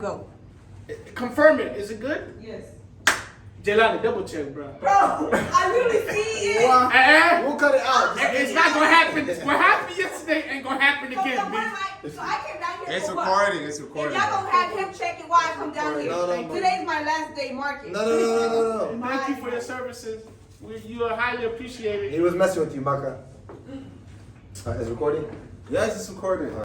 Go. Confirm it. Is it good? Yes. Jelani, double check, bro. Bro, I really see it. We'll cut it out. It's not gonna happen. What happened yesterday ain't gonna happen again, So B. I came down here It's for recording. what? It's recording. If y'all gonna have him checking why I come down here. No. Today's my last day market. No. Thank you for your services. You are highly appreciated. He was messing with you, Maka. Is it recording? Yes, it's recording.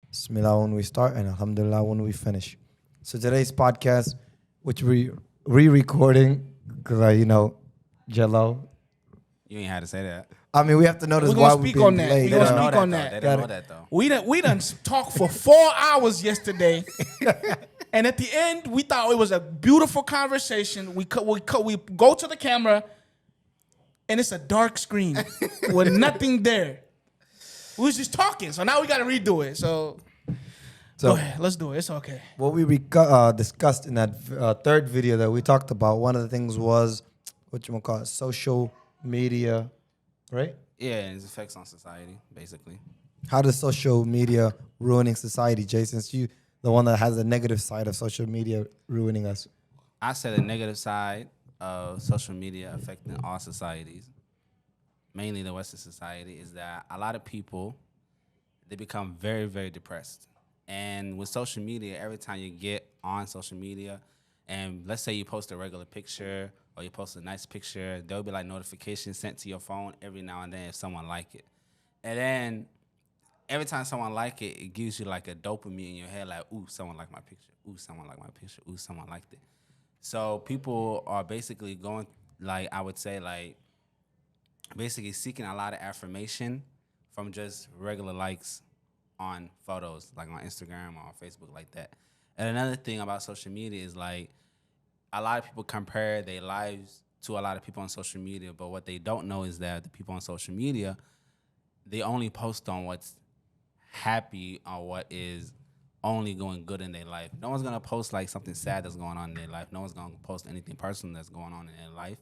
Bismillah when we start and Alhamdulillah when we finish. So today's podcast, which we re-recording, because Jello. You ain't had to say that. I mean, we have to notice why we've been delayed. We gonna speak on that. They didn't know that though. We done talked for 4 hours yesterday, and at the end we thought it was a beautiful conversation. We go to the camera, and it's a dark screen with nothing there. We was just talking, so now we got to redo it. So go ahead, let's do it. It's okay. What we discussed in that third video that we talked about, one of the things was social media, right? Yeah, and its effects on society, basically. How does social media ruining society, Jay? Since you the one that has the negative side of social media ruining us. I said the negative side of social media affecting all societies, mainly the Western society, is that a lot of people, they become very, very depressed. And with social media, every time you get on social media, and let's say you post a regular picture or you post a nice picture, there'll be like notifications sent to your phone every now and then if someone like it. And then every time someone like it, it gives you like a dopamine in your head, like, ooh, someone liked my picture. Ooh, someone liked my picture. Ooh, someone liked it. So people are basically going, like, I would say, like, basically seeking a lot of affirmation from just regular likes on photos, like on Instagram or on Facebook, like that. And another thing about social media is, like, a lot of people compare their lives to a lot of people on social media, but what they don't know is that the people on social media, they only post on what's happy or what is only going good in their life. No one's gonna post like something sad that's going on in their life. No one's gonna post anything personal that's going on in their life.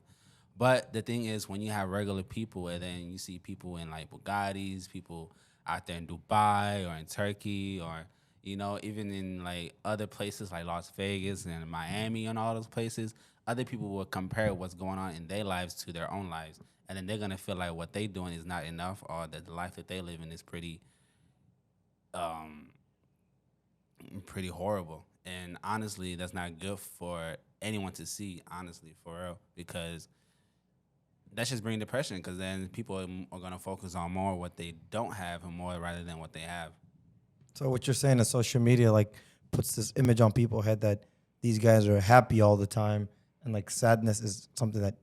But the thing is, when you have regular people and then you see people in like Bugattis, people out there in Dubai or in Turkey or, even in like other places like Las Vegas and Miami and all those places, other people will compare what's going on in their lives to their own lives. And then they're gonna feel like what they're doing is not enough or that the life that they live in is pretty horrible. And honestly, that's not good for anyone to see, honestly, for real, because that's just bringing depression, because then people are going to focus on more what they don't have and more rather than what they have. So what you're saying is social media like puts this image on people's head that these guys are happy all the time, and like sadness is something that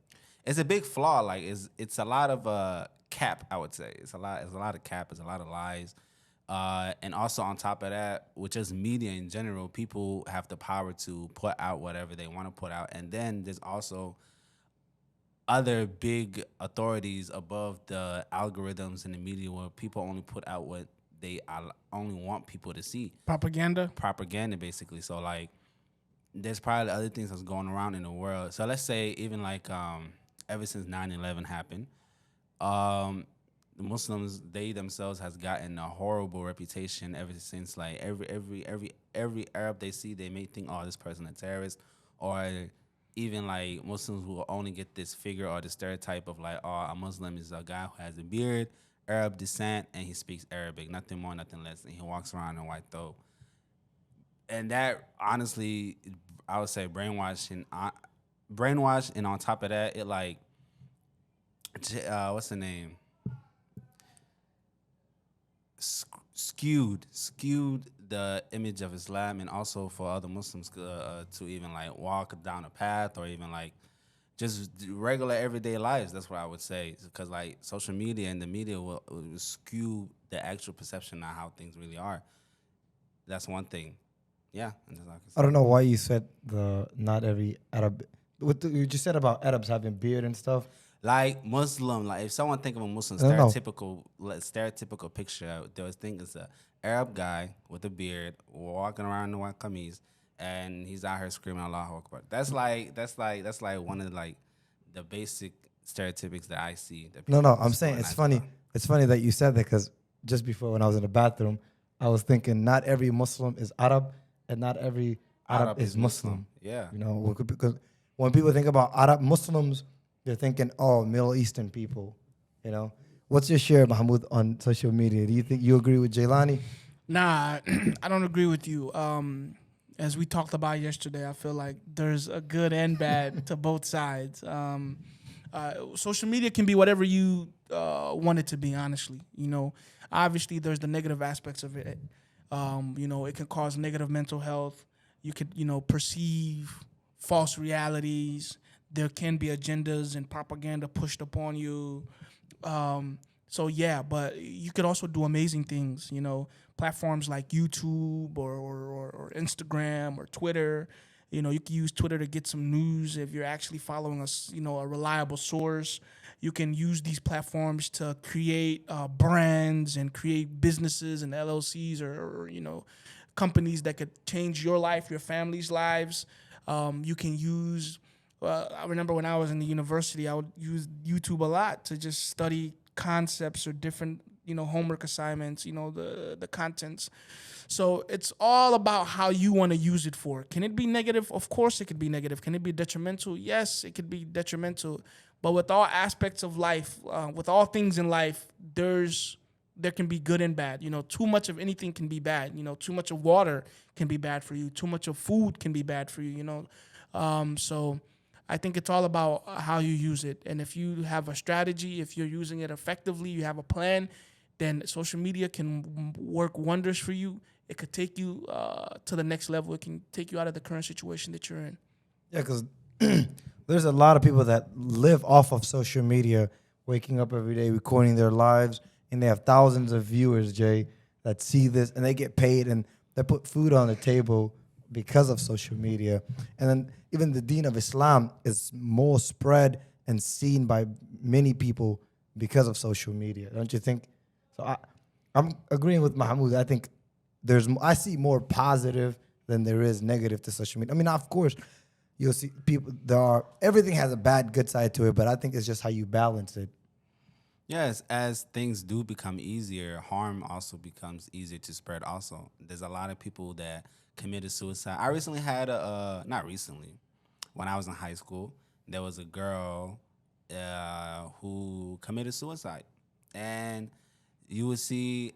it's a big flaw. Like it's a lot of cap, I would say. It's a lot of cap, it's a lot of lies. And also on top of that, with just media in general, people have the power to put out whatever they want to put out. And then there's also other big authorities above the algorithms in the media where people only put out what they only want people to see. Propaganda, basically. So, like, there's probably other things that's going around in the world. So let's say even like ever since 9/11 happened, the Muslims, they themselves has gotten a horrible reputation ever since. Like every Arab they see, they may think, oh, this person a terrorist, or even like Muslims will only get this figure or the stereotype of like, oh, a Muslim is a guy who has a beard, Arab descent, and he speaks Arabic, nothing more, nothing less, and he walks around in a white thobe. And that, honestly, I would say brainwashed, and on top of that, it like, what's the name? Skewed the image of Islam, and also for other Muslims to even like walk down a path or even like just regular everyday lives. That's what I would say, because like social media and the media will skew the actual perception of how things really are. That's one thing. Yeah. I don't know why you said not every Arab. You just said about Arabs having beard and stuff. Like Muslim, like if someone think of a Muslim stereotypical picture, they would think it's a Arab guy with a beard walking around in a white kameez, and he's out here screaming Allahu Akbar. That's like one of like the basic stereotypics that I see. That No, people I'm saying support it's in funny. Nigeria. It's funny that you said that because just before when I was in the bathroom, I was thinking not every Muslim is Arab and not every Arab is Muslim. Yeah. You know, because when people think about Arab Muslims, they're thinking, oh, Middle Eastern people. You know, what's your share, Mahmoud, on social media? Do you think you agree with Jailani? Nah, I don't agree with you. As we talked about yesterday, I feel like there's a good and bad to both sides. Social media can be whatever you want it to be, honestly. You know, obviously there's the negative aspects of it. You know, it can cause negative mental health. You could, you know, perceive false realities. There can be agendas and propaganda pushed upon you. So yeah, but you could also do amazing things, you know, platforms like YouTube or Instagram or Twitter. You know, you can use Twitter to get some news if you're actually following a reliable source. You can use these platforms to create brands and create businesses and LLCs or you know, companies that could change your life, your family's lives. You can use. I remember when I was in the university, I would use YouTube a lot to just study concepts or different, you know, homework assignments, you know, the contents. So it's all about how you want to use it for. Can it be negative? Of course it could be negative. Can it be detrimental? Yes, it could be detrimental. But with all aspects of life, with all things in life, there can be good and bad. You know, too much of anything can be bad. You know, too much of water can be bad for you. Too much of food can be bad for you, you know. So I think it's all about how you use it. And if you have a strategy, if you're using it effectively, you have a plan, then social media can work wonders for you. It could take you to the next level. It can take you out of the current situation that you're in. Yeah, because there's a lot of people that live off of social media, waking up every day, recording their lives, and they have thousands of viewers, Jay, that see this, and they get paid, and they put food on the table because of social media. And then even the deen of Islam is more spread and seen by many people because of social media. Don't you think? So I'm agreeing with Mahmoud. I think I see more positive than there is negative to social media. I mean, of course, you'll see people, everything has a bad, good side to it, but I think it's just how you balance it. Yes, as things do become easier, harm also becomes easier to spread also. There's a lot of people that committed suicide. I recently had not recently, when I was in high school, there was a girl who committed suicide. And you would see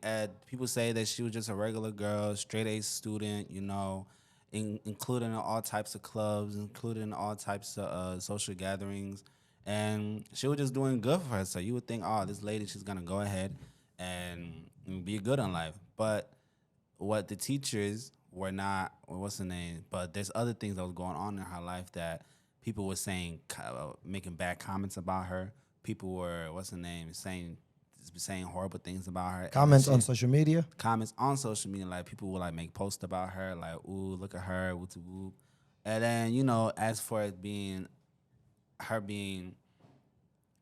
people say that she was just a regular girl, straight A student, you know, included in all types of clubs, included in all types of social gatherings. And she was just doing good for herself. You would think, oh, this lady, she's going to go ahead and be good in life. But what the teachers were not, what's the name? But there's other things that was going on in her life that people were saying, making bad comments about her. People were, what's the name, saying horrible things about her. Comments on social media? Comments on social media. Like, people would, like, make posts about her, like, ooh, look at her, woo-to-woo. And then, you know, as for it being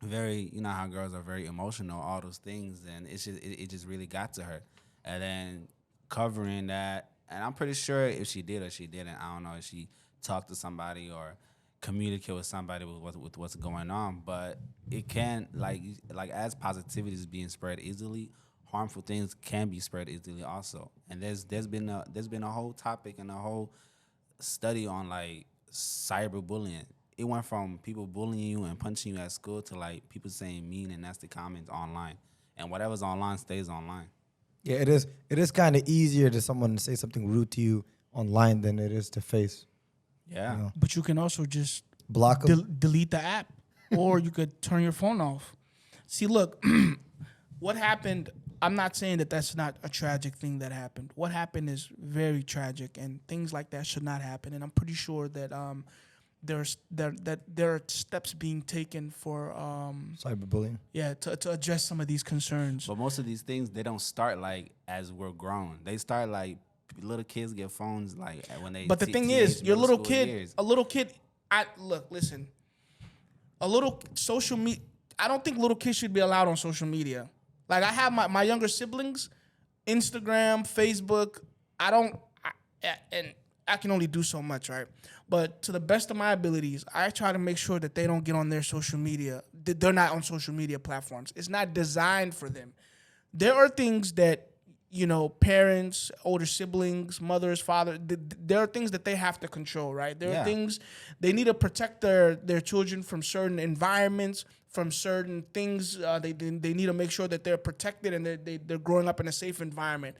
very, you know how girls are very emotional, all those things, and it just really got to her. And then covering that, and I'm pretty sure if she did or she didn't, I don't know if she talked to somebody or communicate with somebody with what's going on, but it can, like as positivity is being spread easily, harmful things can be spread easily also. And there's been a whole topic and a whole study on like cyberbullying. It went from people bullying you and punching you at school to like people saying mean and nasty comments online. And whatever's online stays online. Yeah, it is. It is kind of easier to someone to say something rude to you online than it is to face. Yeah. You know? But you can also just Block them. delete the app, or you could turn your phone off. See, look, what happened, I'm not saying that that's not a tragic thing that happened. What happened is very tragic, and things like that should not happen. And I'm pretty sure that there are steps being taken for Cyberbullying. Yeah, to address some of these concerns. But most of these things, they don't start like as we're grown. They start like little kids get phones like when they. But the thing is, your little kid, a little kid. Listen. A little social media. I don't think little kids should be allowed on social media. Like I have my younger siblings, Instagram, Facebook. And I can only do so much, right? But to the best of my abilities, I try to make sure that they don't get on their social media. That they're not on social media platforms. It's not designed for them. There are things that, parents, older siblings, mothers, fathers, there are things that they have to control, right? There are things they need to protect their children from certain environments, from certain things. They need to make sure that they're protected and they're growing up in a safe environment.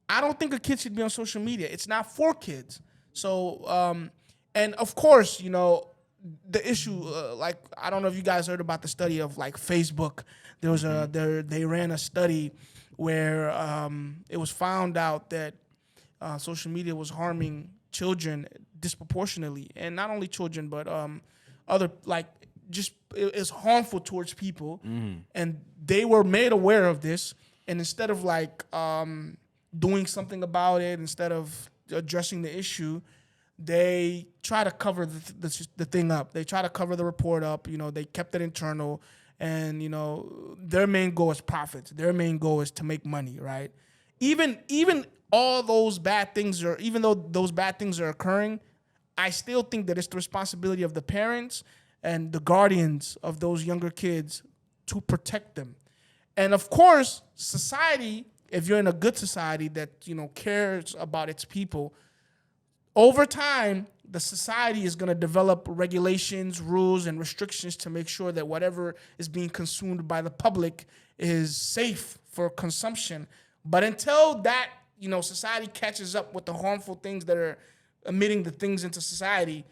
I don't think a kid should be on social media. It's not for kids. So, and of course, the issue, I don't know if you guys heard about the study of Facebook. There was they ran a study where it was found out that social media was harming children disproportionately, and not only children, but other it's harmful towards people, and they were made aware of this, and instead of doing something about it, instead of addressing the issue, they try to cover the thing up. They try to cover the report up. They kept it internal. And, their main goal is profits. Their main goal is to make money, right? Even all those bad things even though those bad things are occurring, I still think that it's the responsibility of the parents and the guardians of those younger kids to protect them. And of course, society, if you're in a good society that, cares about its people, over time, the society is going to develop regulations, rules, and restrictions to make sure that whatever is being consumed by the public is safe for consumption. But until that, society catches up with the harmful things that are emitting the things into society,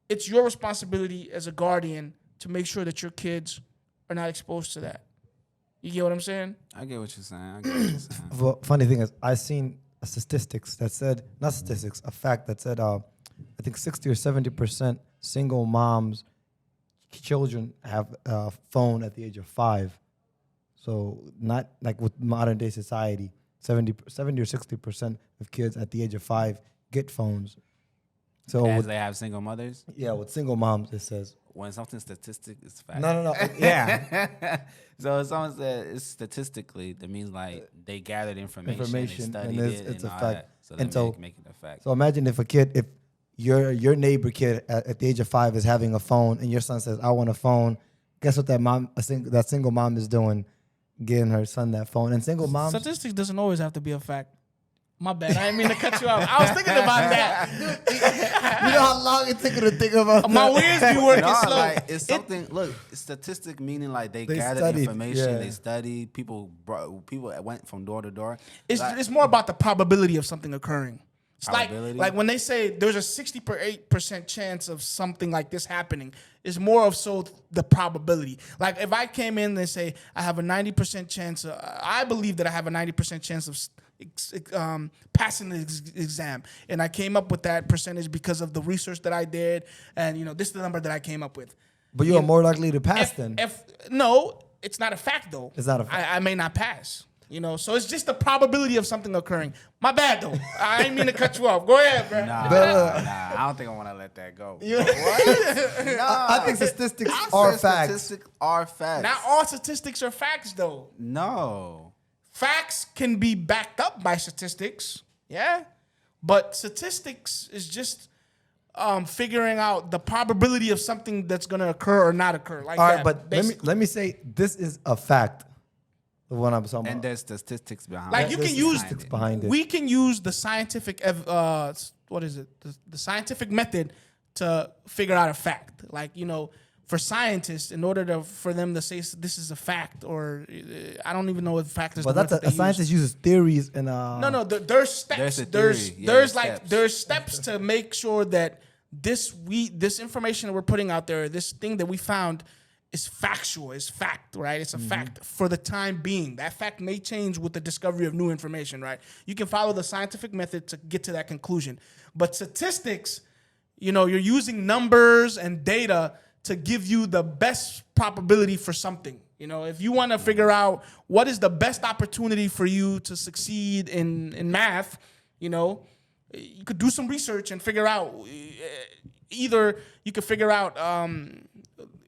it's your responsibility as a guardian to make sure that your kids are not exposed to that. You get what I'm saying? I get what you're saying. Well, funny thing is, I seen a statistics that said, not statistics, a fact that said, I think 60 or 70% single moms, children have a phone at the age of 5. So not like with modern day society, 70 or 60% of kids at the age of 5 get phones. So as they have single mothers? Yeah, with single moms, it says. When something statistic is fact. No. Yeah. So if someone said it's statistically, that means they gathered information they studied and it, it's and a all fact. that. So And they make it a fact. So imagine if your neighbor kid at the age of 5 is having a phone, and your son says, "I want a phone." Guess what that single mom is doing, getting her son that phone. And single moms, statistics doesn't always have to be a fact. My bad. I didn't mean to cut you off. I was thinking about that. you know how long it took you to think about my that? wheels be working slow. It's something. Look, statistic meaning they gathered studied, information. yeah. They studied. People went from door to door. It's more about the probability of something occurring. It's like when they say there's a 68% chance of something like this happening, it's more of so the probability. Like if I came in and say I have a 90% chance, I believe that I have a 90% chance of passing the exam, and I came up with that percentage because of the research that I did, and this is the number that I came up with. But you are more likely to pass then. No, it's not a fact though. It's not a fact. I may not pass. So it's just the probability of something occurring. My bad though. I didn't mean to cut you off. Go ahead, bro. Nah, I don't think I want to let that go. I think statistics are facts. Statistics are facts. Not all statistics are facts though. No. Facts can be backed up by statistics, yeah, but statistics is just figuring out the probability of something that's going to occur or not occur. Like all right, that, but let me say this is a fact. The one I'm talking And about. there's statistics behind like it. you There's can use statistics behind it. We can use the scientific what is it? The scientific method to figure out a fact. Like for scientists, in order for them to say this is a fact, or I don't even know if fact is. But the word that's that a scientist uses theories and No. There's steps. There's a theory. There's steps to make sure that this information that we're putting out there, this thing that we found, is factual. Is fact, right? It's a fact for the time being. That fact may change with the discovery of new information, right? You can follow the scientific method to get to that conclusion, but statistics, you're using numbers and data to give you the best probability for something. If you want to figure out what is the best opportunity for you to succeed in math, you could do some research and figure out either you could figure out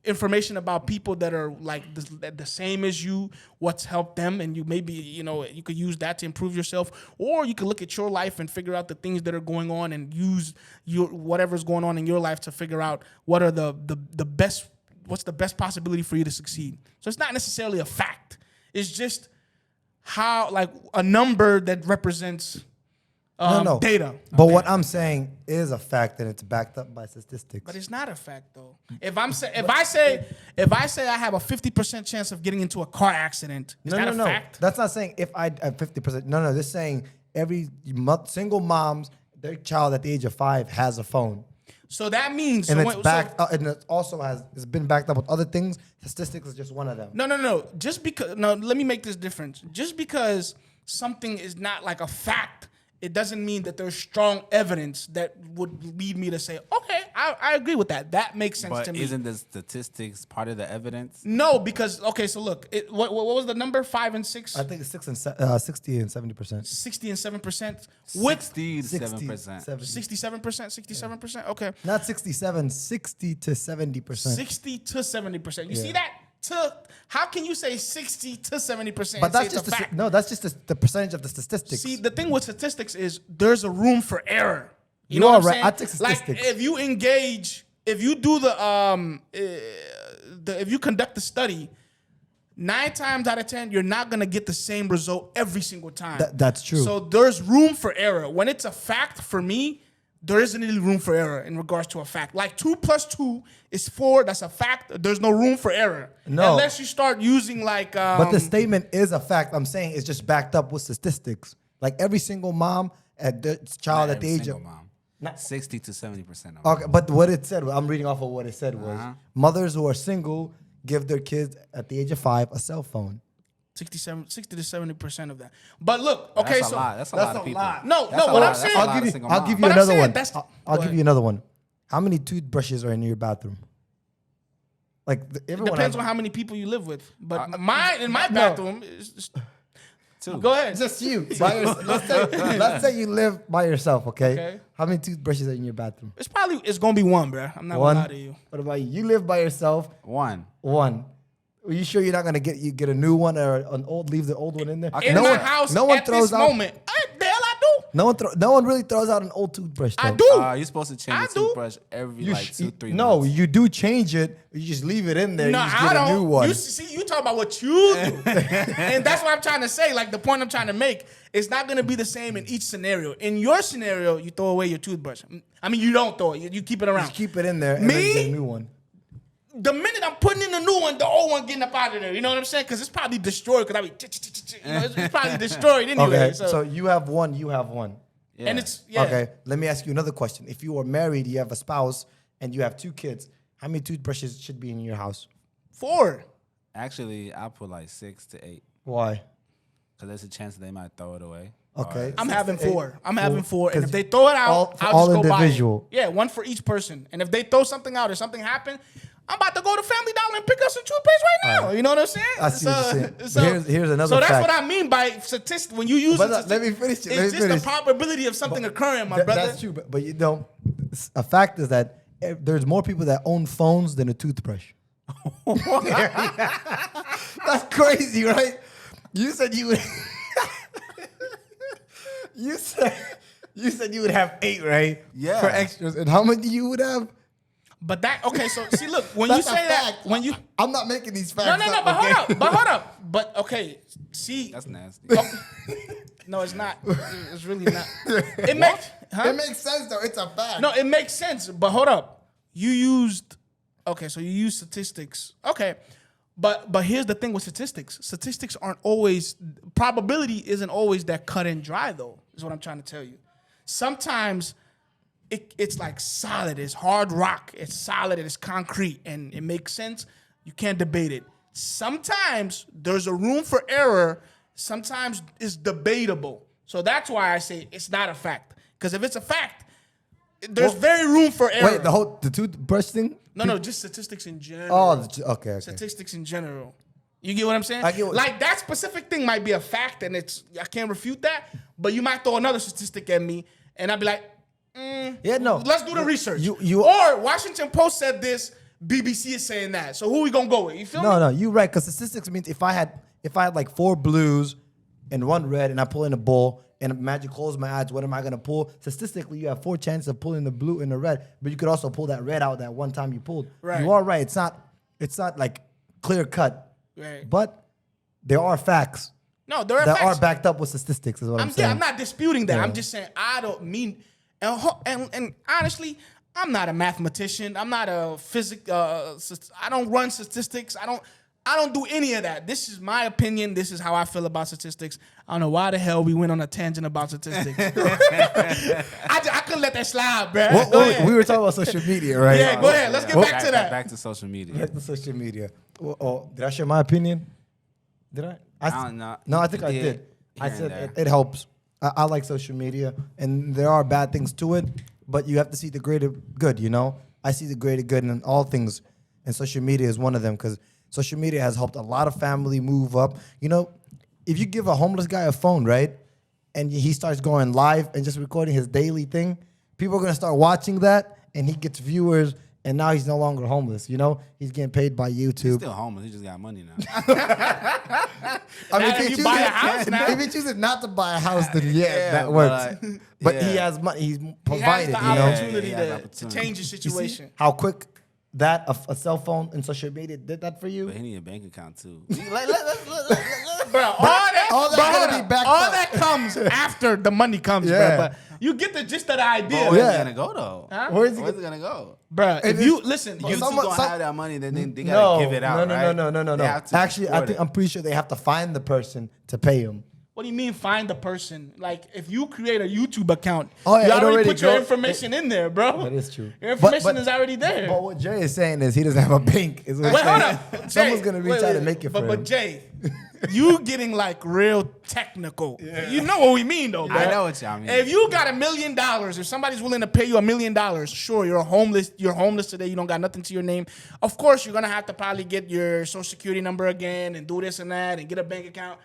information about people that are like the same as you, what's helped them, and you maybe, you could use that to improve yourself, or you could look at your life and figure out the things that are going on and use whatever's going on in your life to figure out what are the best, what's the best possibility for you to succeed. So it's not necessarily a fact. It's just how, like, a number that represents data. But what I'm saying is a fact, and it's backed up by statistics. But it's not a fact, though. If I say I have a 50% chance of getting into a car accident, is that a fact? That's not saying if I have 50%. No, they're saying every single mom's their child at the age of 5 has a phone. So that means, and it's backed up, and it also it's been backed up with other things. Statistics is just one of them. No. Let me make this difference. Just because something is not like a fact, it doesn't mean that there's strong evidence that would lead me to say, okay, I agree with that. That makes sense to me. But isn't the statistics part of the evidence? No, because, okay, so look, what was the number? 5 and 6? I think it's 60 and 70%. 60 and 7%. 67%. 67%? Okay. Not 67, 60 to 70%. 60 to 70%. You see that? How can you say 60 to 70%? But that's just that's just the percentage of the statistics. See, the thing with statistics is there's a room for error. You know what I'm right. saying? I take statistics. Like, if you engage, if you do if you conduct the study, 9 times out of 10, you're not gonna get the same result every single time. That's true. So there's room for error. When it's a fact, for me, there isn't any room for error in regards to a fact. Like 2 plus 2 is 4. That's a fact. There's no room for error. No. Unless you start using like. But the statement is a fact. I'm saying it's just backed up with statistics. Like every single mom at the child at the age of. Not 60 to 70%. Okay, but what it said, I'm reading off of what it said was mothers who are single give their kids at the age of 5 a cell phone. 60 to 70% of that. But look, okay, that's a lot. That's a lot of people. No, what I'm saying. I'll give you another one. I'll give you another one. How many toothbrushes are in your bathroom? Like it depends on how many people you live with. But in my bathroom is 2. Go ahead. Just you. Let's say you live by yourself, okay? How many toothbrushes are in your bathroom? It's gonna be 1, bro. I'm not gonna lie to you. What about you? You live by yourself. 1. Are you sure you're not gonna get a new one or an old? Leave the old one in there. In my house, no one at throws this moment. The hell I do. No one really throws out an old toothbrush. Though. I do. You're supposed to change the toothbrush every 2-3 months. No, you do change it. You just leave it in there. No, you just get a new one. You talk about what you do, and that's what I'm trying to say. Like the point I'm trying to make, it's not gonna be the same in each scenario. In your scenario, you throw away your toothbrush. I mean, you don't throw it. You keep it around. Just keep it in there and then get a new one. The minute I'm putting in a new one, the old one getting up out of there. You know what I'm saying? Because it's probably destroyed. Because it's probably destroyed anyway. Okay, so you have one. You have one. Yeah. And it's Okay. Let me ask you another question. If you are married, you have a spouse, and you have 2 kids, how many toothbrushes should be in your house? 4. Actually, I'll put like 6 to 8. Why? Because there's a chance they might throw it away. Okay. I'm having 4. I'm having 4. And if they throw it out, I'll just go buy it. Yeah, 1 for each person. And if they throw something out or something happen, I'm about to go to Family Dollar and pick up some toothpaste right now. You know what I'm saying? I see what you're saying. Here's another So fact. that's what I mean by statistics. When you use let me finish it. It's just the probability of something occurring, my brother. That's true. But you know, a fact is that there's more people that own phones than a toothbrush. That's crazy, right? You said you would. You said you would have 8, right? Yeah. For extras, and how many you would have? But so see, look, when you say that, I'm not making these facts. No, but hold up. But okay, see. That's nasty. No, it's not. It's really not. It makes sense though. It's a fact. No, it makes sense. But hold up. You used statistics. Okay. But here's the thing with statistics. Statistics aren't always, probability isn't always that cut and dry though, is what I'm trying to tell you. Sometimes it's like solid, it's hard rock, it's solid, it's concrete, and it makes sense. You can't debate it. Sometimes there's a room for error. Sometimes it's debatable. So that's why I say it's not a fact. Because if it's a fact, there's very room for error. Wait, the toothbrush thing? No, just statistics in general. Oh, okay. Statistics in general. You get what I'm saying? I get like that specific thing might be a fact, and I can't refute that. But you might throw another statistic at me, and I'd be like, yeah, no. Let's do the research. You or Washington Post said this BBC is saying that. So who we gonna go with? You feel me? No, you're right. Because statistics means if I had like 4 blues and 1 red, and I pull in a bull, and Magic close my eyes, what am I gonna pull? Statistically, you have 4 chances of pulling the blue and the red, but you could also pull that red out that one time you pulled. Right. You are right. It's not like clear cut. Right. But there are facts No, there are that facts. are backed up with statistics. Is what I'm saying. I'm not disputing that. Yeah. I'm just saying I don't mean, and honestly, I'm not a mathematician. I'm not a I don't run statistics. I don't do any of that. This is my opinion. This is how I feel about statistics. I don't know why the hell we went on a tangent about statistics. I couldn't let that slide, bro. We were talking about social media, right? Yeah, go ahead. Let's get back to that. Back to social media. Back to social media. Did I share my opinion? Did I? I don't know. No, I think I You did. did I here said and it helps. I like social media, and there are bad things to it, but you have to see the greater good, you know? I see the greater good in all things, and social media is one of them, because social media has helped a lot of family move up. You know, if you give a homeless guy a phone, right, and he starts going live and just recording his daily thing, people are going to start watching that, and he gets viewers, and now he's no longer homeless, you know? He's getting paid by He's YouTube. still homeless. He just got money now. I mean, If you buy a house now. if he chooses not to buy a house, then Yeah, that but works. like, But yeah. he has money. He's He has provided, the you know? opportunity, Yeah, he has to opportunity. change the You see situation. how quick that a cell phone and social media did that for you? But he need a bank account too. Bro, all that, all that bro, gotta hold be up. backed All up. that comes after the money comes, Yeah. bro. But you get the gist of the idea, Where's Yeah. it gonna go though? Huh? Where's he Where's it gonna go? bro. If It you is- listen, YouTube someone- don't some- have that money, then they No, gotta give it out, no, right? no. They have to Actually, support it. I'm pretty sure they have to find the person to pay him. what do you mean find the person? Like if you create a YouTube account, Oh, yeah, you it already already put your go- information in there, bro. That is true. Your information is already there. But what Jay is saying is he doesn't have a bank. Is what Wait, he's hold saying. up. Someone's Jay, gonna reach wait, out wait, and make it for but him. Jay, you getting like real technical. You know what we mean though, bro. I know what y'all mean. If you got $1 million, if somebody's willing to pay you $1 million, sure, you're homeless today, you don't got nothing to your name. Of course, you're gonna have to probably get your social security number again and do this and that and get a bank account.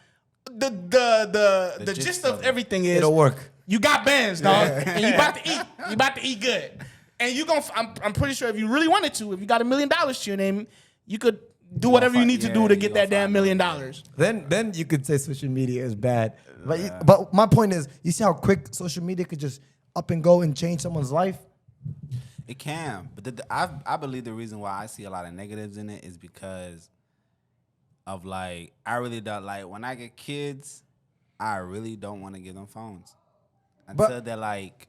The gist of everything is It'll work. you got bands, dog, and you about to eat. You about to eat good, and you gonna. I'm pretty sure if you really wanted to, if you got $1 million to your name, you could do whatever you need to do to get that damn $1 million. Then you could say social media is bad. But my point is, you see how quick social media could just up and go and change someone's life? It can, but I believe the reason why I see a lot of negatives in it is because of like I really don't like when I get kids, I really don't want to give them phones until they're like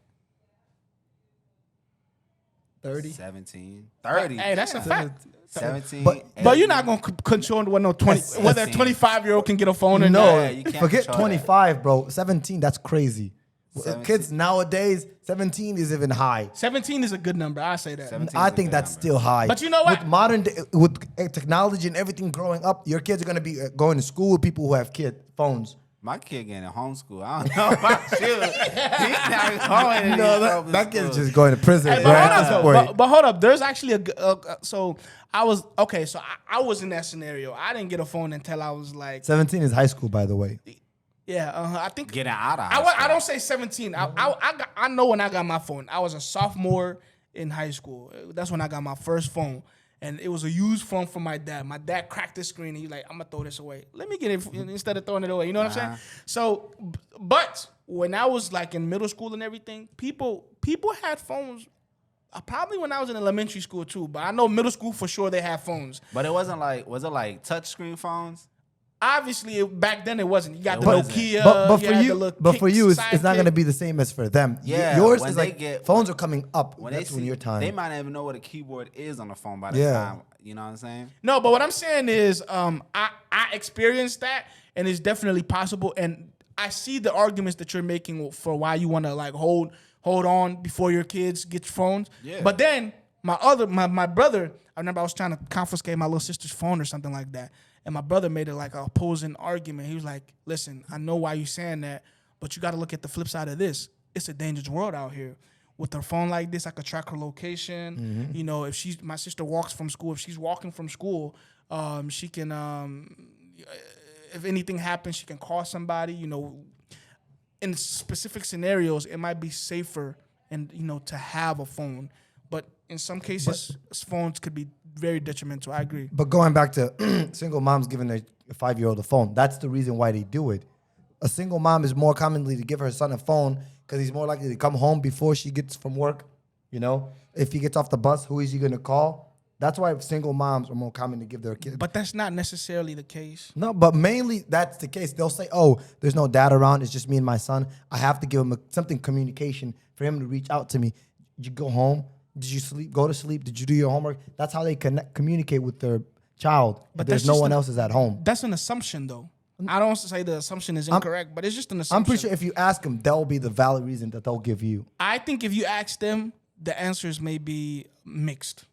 30? 17, 30. Hey, that's a fact. 17. But you're not gonna control what no 20 That's whether a 17. 25-year-old can get a phone or No, not. Yeah, you can't forget control 25, bro. 17, that's crazy. 17. Kids nowadays, 17 is even high. 17 is a good number. I say that. 17 I is a think good that's number. still high. But you know what? With modern day, with technology and everything growing up, your kids are gonna be going to school with people who have phones. My kid getting a homeschool. I don't know about you. He's not going to No, these that public kid's schools. just going to prison, Hey, bro. but, At hold this up, point. but hold up, there's actually so I was okay. So I was in that scenario. I didn't get a phone until I was like, 17 is high school, by the way. yeah, I think Getting out of I high don't say 17. I know when I got my phone. I was a sophomore in high school. That's when I got my first phone. And it was a used phone from my dad. My dad cracked the screen and he's like, I'm gonna throw this away. Let me get it instead of throwing it away. You know what I'm saying? So, but when I was like in middle school and everything, people had phones. Probably when I was in elementary school too, but I know middle school for sure they had phones. But it wasn't like, was it like touch screen phones? Obviously, back then it wasn't. You got the wasn't. Nokia. But you for had the you, little but for you, it's sidekick. not gonna be the same as for them. Yeah, Yours when is they like get- phones are coming up. When That's they when see, your time. they might not even know what a keyboard is on the phone by the Yeah. time. You know what I'm saying? No, but what I'm saying is, I experienced that, and it's definitely possible. And I see the arguments that you're making for why you want to like hold on before your kids get phones. Yeah. But then my brother, I remember I was trying to confiscate my little sister's phone or something like that, and my brother made it like a opposing argument. He was like, "Listen, I know why you're saying that, but you got to look at the flip side of this. It's a dangerous world out here." With her phone like this, I could track her location. Mm-hmm. You know, if my sister walks from school, if she's walking from school, she can, if anything happens, she can call somebody. You know, in specific scenarios, it might be safer and to have a phone. But in some cases, phones could be very detrimental. I agree. But going back to single moms giving their 5-year-old a phone, that's the reason why they do it. A single mom is more commonly to give her son a phone because he's more likely to come home before she gets from work. You know, if he gets off the bus, who is he going to call? That's why single moms are more common to give their kids. But that's not necessarily the case. No, but mainly that's the case. They'll say, oh, there's no dad around. It's just me and my son. I have to give him something communication for him to reach out to me. Did you go home? Did you sleep? Go to sleep? Did you do your homework? That's how they communicate with their child. But there's no one else is at home. That's an assumption, though. I don't want to say the assumption is incorrect, but it's just an assumption. I'm pretty sure if you ask them, that'll be the valid reason that they'll give you. I think if you ask them, the answers may be mixed.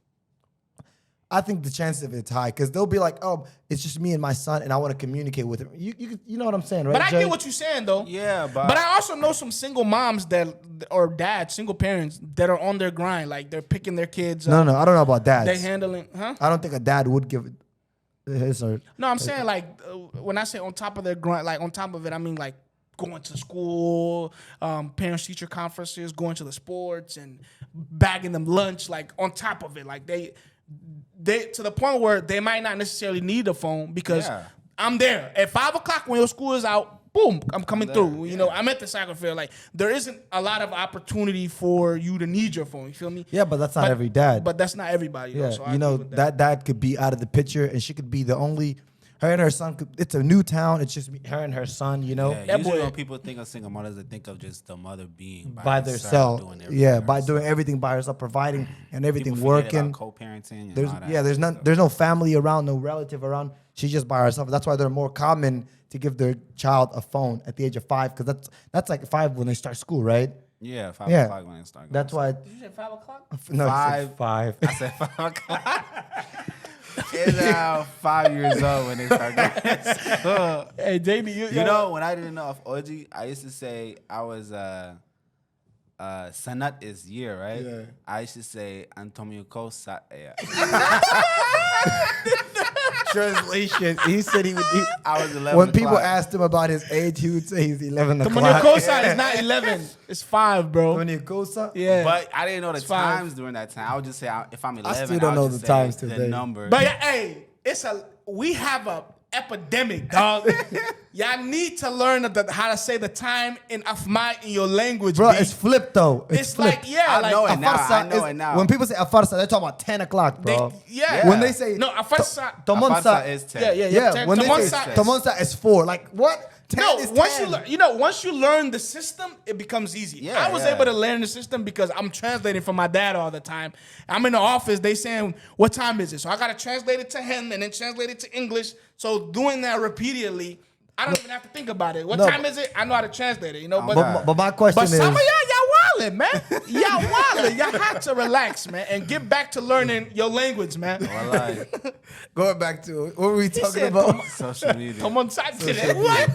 I think the chance of it's high because they'll be like, oh, it's just me and my son and I want to communicate with him. You know what I'm saying, right? But I Jay? get what you're saying, though. Yeah, But I also know some single moms or dads, single parents that are on their grind. Like they're picking their kids up. No, I don't know about dads. They're handling, huh? I don't think a dad would give his or... No, I'm saying like when I say on top of their grind, like on top of it, I mean like going to school, parents-teacher conferences, going to the sports and bagging them lunch, like on top of it. Like they to the point where they might not necessarily need a phone because I'm there at 5 o'clock when your school is out. Boom, I'm coming through. You know, I'm at the soccer field. Like there isn't a lot of opportunity for you to need your phone. You feel me? Yeah, but that's not every dad. But that's not everybody. Yeah, though, so I you know, agree with that. that could be out of the picture and she could be the only... Her and her son, it's a new town. It's just her and her son, you know? Yeah, usually when people think of single mothers, they think of just the mother being by themselves. By doing everything by herself, providing and everything working. Co-parenting. There's no family around, no relative around. She's just by herself. That's why they're more common to give their child a phone at the age of 5, because that's like 5 when they start school, right? Yeah, 5 o'clock when they start. That's why. Did you say 5 o'clock? No, 5. 5. I said 5 o'clock. It's now 5 years old when they start going to school. Hey, Jamie, you know, when I didn't know of OG, I used to say I was Sanat is year, right? Yeah. I used to say Antonio Cosa. Translation. He said he would. I was 11. When people asked him about his age, he would say he's 11 o'clock. Antonio Cosa is not 11. It's 5, bro. Antonio Cosa? Yeah. But I didn't know the times during that time. I would just say if I'm 11, I still don't know the times today. The number. But hey, we have a epidemic, dog. Y'all need to learn how to say the time in Afmai in your language, bro. B. It's flipped though. It's flipped. like I know it now. When people say afarsa, they're talking about 10 o'clock, bro. When they say afarsa tomonsa is 10. Yeah. When they say tomonsa is 4, like what? 10 is 10. Once you learn the system, it becomes easy. Yeah, I was able to learn the system because I'm translating for my dad all the time. I'm in the office, they saying, what time is it? So I got to translate it to him and then translate it to English. So doing that repeatedly, I don't even have to think about it. What time is it? I know how to translate it, you know? But my question is... But some of y'all wildin', man. Y'all wildin'. Y'all have to relax, man, and get back to learning your language, man. Going back to what were we talking about? Social media. Come on, what?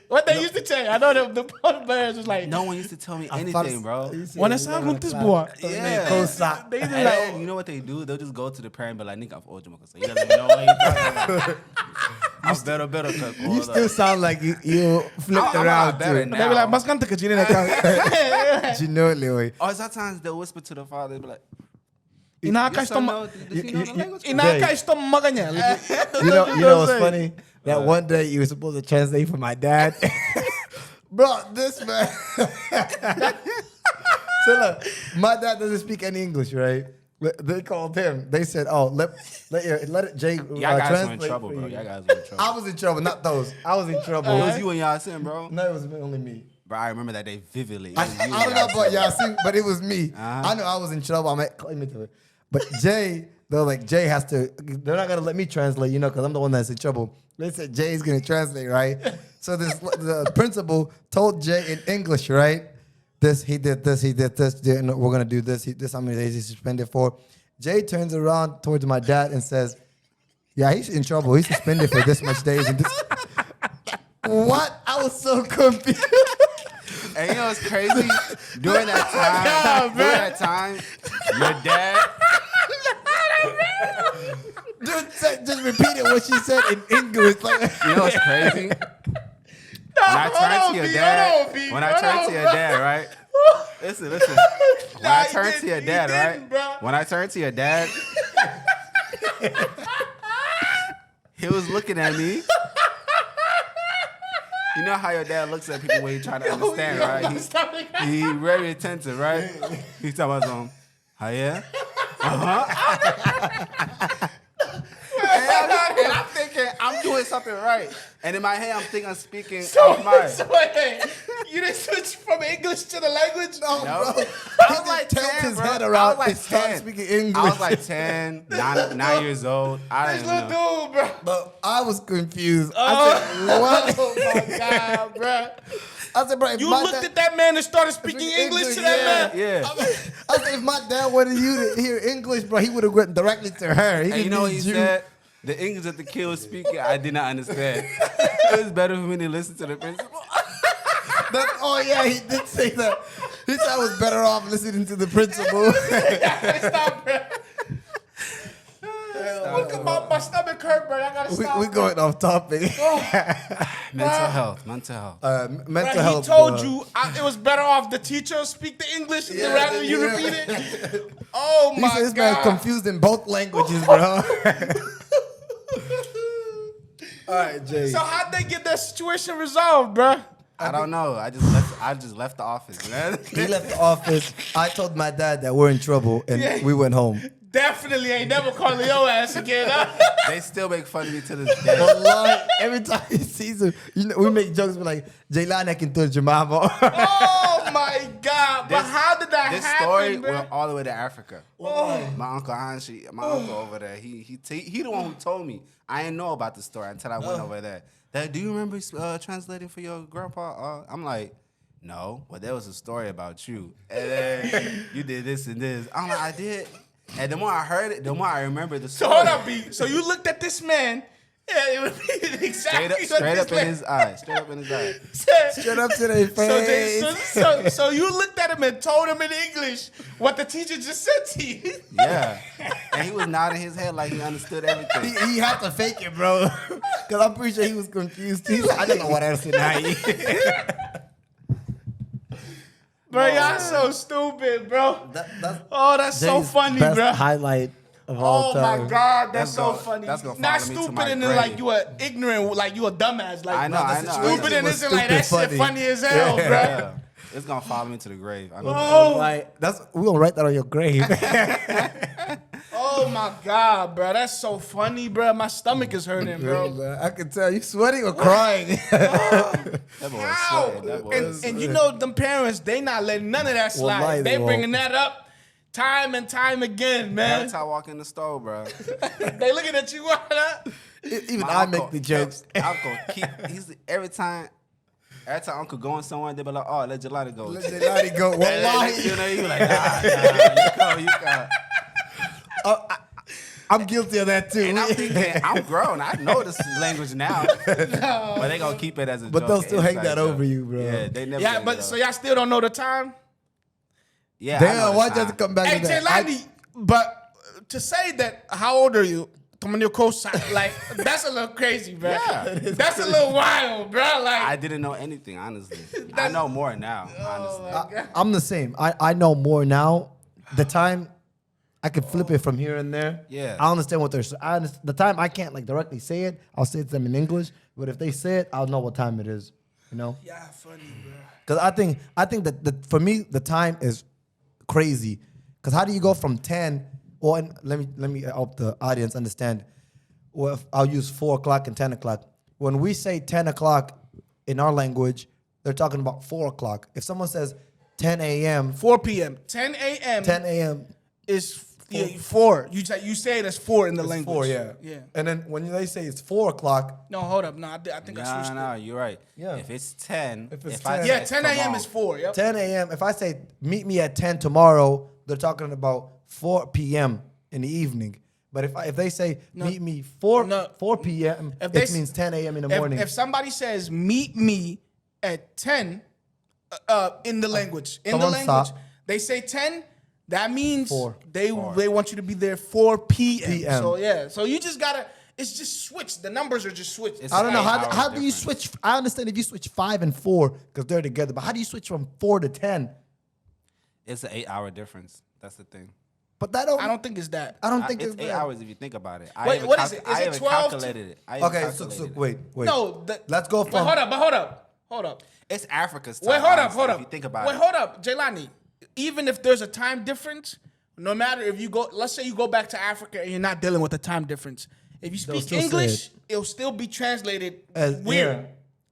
What they used to tell you? I know the players was like... No one used to tell me anything, bro. When I sound with this boy. Yeah. They used to And then, you know what they do? They'll just go to the parent and be like, nigga, I've owed you so he doesn't know what he's talking about. I'm better. You still sound like you flipped around too. They be like, mas kanta ka jini na ka. Or sometimes they'll whisper to the father, they'll be like, Inaka isto maganya. You know what's funny? That one day you were supposed to translate for my dad. Bro, this man. So look, my dad doesn't speak any English, right? They called him. They said, "Oh, let it Jay y'all guys translate were in trouble, for bro. you." Y'all guys were in trouble. I was in trouble, not those. I was in trouble. It was you and Yasin, bro. No, it was only me. Bro, I remember that day vividly. I don't know about Yasin, but it was me. I know I was in trouble. I'm claiming to it. But Jay, they're like, Jay has to, they're not going to let me translate, because I'm the one that's in trouble. They said Jay's going to translate, right? So the principal told Jay in English, right? He did this, we're going to do this, how many days he's suspended for. Jay turns around towards my dad and says, yeah, he's in trouble. He's suspended for this much days. And this. What? I was so confused. And you know what's crazy? During that time, your dad... Dude, just repeated what she said in English. Like, you know what's crazy? When I turned to your dad, right? Listen. When I turned to your dad, He was looking at me. You know how your dad looks at people when he's trying to understand, right? He very attentive, right? He's talking about something. Oh, yeah? And I'm thinking I'm doing something right. And in my head, I'm thinking I'm speaking out my mind. So wait, you didn't switch from English to the language? No, No. bro. I was like 10, his bro. head I around was like and start 10. speaking English. I was like 10, 9 years old. I This didn't little know. dude, bro. But I was confused. I said, what? Oh my God, bro. I said, bro, if You my looked dad, at that man and started speaking Speaking English to English, that man? Yeah. I said, if my dad wanted you to hear English, bro, he would have went directly to her. He And you didn't know what need he you. said? The English that the kid was speaking, I did not understand. It was better for me to listen to the principal. Oh, yeah, he did say that. He said I was better off listening to the principal. Stop, bro. Look at my stomach hurt, bro. I gotta stop. we going off topic. Mental health. Mental Bro, health. he told bro. you it was better off the teacher speak the English rather than you yeah. repeat it. Oh He my said this man God. confused in both languages, bro. All right, Jay. So how'd they get that situation resolved, bro? I don't know. I just left the office, man. He left the office. I told my dad that we're in trouble, and Yeah. we went home. Definitely ain't never calling your ass again. Huh? They still make fun of me to this day. Wallahi, every time he sees him, we make jokes. We're like, Jaylani can touch your mama. Oh my God! But how did that This happen, story bro? went all the way to Africa. Oh. My uncle Hanshi, my uncle over there, he the one who told me. I didn't know about the story until I went over there. Do you remember translating for your grandpa? I'm like, no. Well, there was a story about you. And then you did this and this. I'm like, I did. And the more I heard it, the more I remember the So story. hold up, B. So you looked at this man. Yeah, it would be exactly Straight up what in his eye. Straight up in his eye. said. Straight up to their face. So you looked at him and told him in English what the teacher just said to you. Yeah. And he was nodding his head like he understood everything. He had to fake it, bro. Because I'm pretty sure he was confused. He's like, I don't know what else to say. Bro, y'all so stupid, bro. That's so Jay's funny, best bro. highlight of all Oh time. my God, that's so gonna- funny. that's gonna Not follow me to stupid my and then like grave. you are ignorant, like you a dumbass. Like I know, I know. stupid and was isn't like that stupid shit funny. funny as hell, bro. Yeah. It's gonna follow me to the grave. I know. Oh, Like, we're going to write that on your grave. oh my God, bro, that's so funny, bro. My stomach is hurting, bro. I can tell you sweating or crying. That boy was How? sweating. That boy was And you know them parents, they not letting none of that slide. Wallahi, They they bringing that up time and time again, Every man. time I walk in the store, bro. They looking at you, what up? Even My I uncle- make the jokes. Uncle keep. Every time Uncle going somewhere, they be like, "Oh, let Jelani go." Let Jelani go. Wallahi. You know, you be like, nah, you go. I'm guilty of that too. And I'm thinking, I'm grown. I know this language now. But they gonna keep it as a joke. But they'll still hang inside that joke. over you, bro. Yeah, they never. Yeah, hang but it so up. y'all still don't know the time? Yeah, I know Damn, the why'd you time. have to come back Hey, to that? Jaylani, but to say that, how old are you? Come on your co-sign. Like, that's a little crazy, bro. Yeah. That's a little wild, bro. Like, I didn't know anything, honestly. I know more now, honestly. I'm the same. I know more now. The time I can flip it from here and there. Yeah. I understand what they're saying. The time I can't like directly say it, I'll say it to them in English. But if they say it, I'll know what time it is. You know? yeah, funny, bro. Because I think that for me the time is crazy. Because how do you go from 10? Or let me help the audience understand. Well, I'll use 4 o'clock and 10 o'clock. When we say 10 o'clock in our language, they're talking about 4 o'clock. If someone says 10 a.m., 4 p.m. 10 a.m. 10 a.m. is 4. You say it as 4 in the is language. 4, yeah. Yeah. And then when they say it's 4 o'clock, No, hold up. No, I think I switched No, it. you're right. Yeah. If it's 10, If it's I 10. say Yeah, it's 10 a.m. tomorrow. is 4. Yep. 10 a.m., if I say meet me at 10 tomorrow, they're talking about 4 p.m. in the evening. But if they say meet me 4 p.m., If they it means 10 a.m. in the If, morning. if somebody says meet me at 10 in the language, Someone stop. they say 10, that means 4. they want you to be there 4 p.m. PM. So yeah, so you just gotta, it's just switched. The numbers are just switched. It's I don't know. 8 How hours do you difference. switch? I understand if you switch 5 and 4 because they're together, but how do you switch from 4 to 10? It's an 8-hour difference. That's the thing. But that don't. I don't think it's that. I don't think It's it's 8 that. hours if you think about it. Wait, what is it? Is I it even 12 to- calculated it. I even Okay, calculated so it. wait. No, Let's go But from. hold up. It's Africa's time. Wait, hold up. honestly, If you think about Wait, it. hold up, Jelani. Even if there's a time difference, no matter if you go, let's say you go back to Africa and you're not dealing with a time difference. If you They'll speak still say English, it. it'll still be translated As- weird. yeah.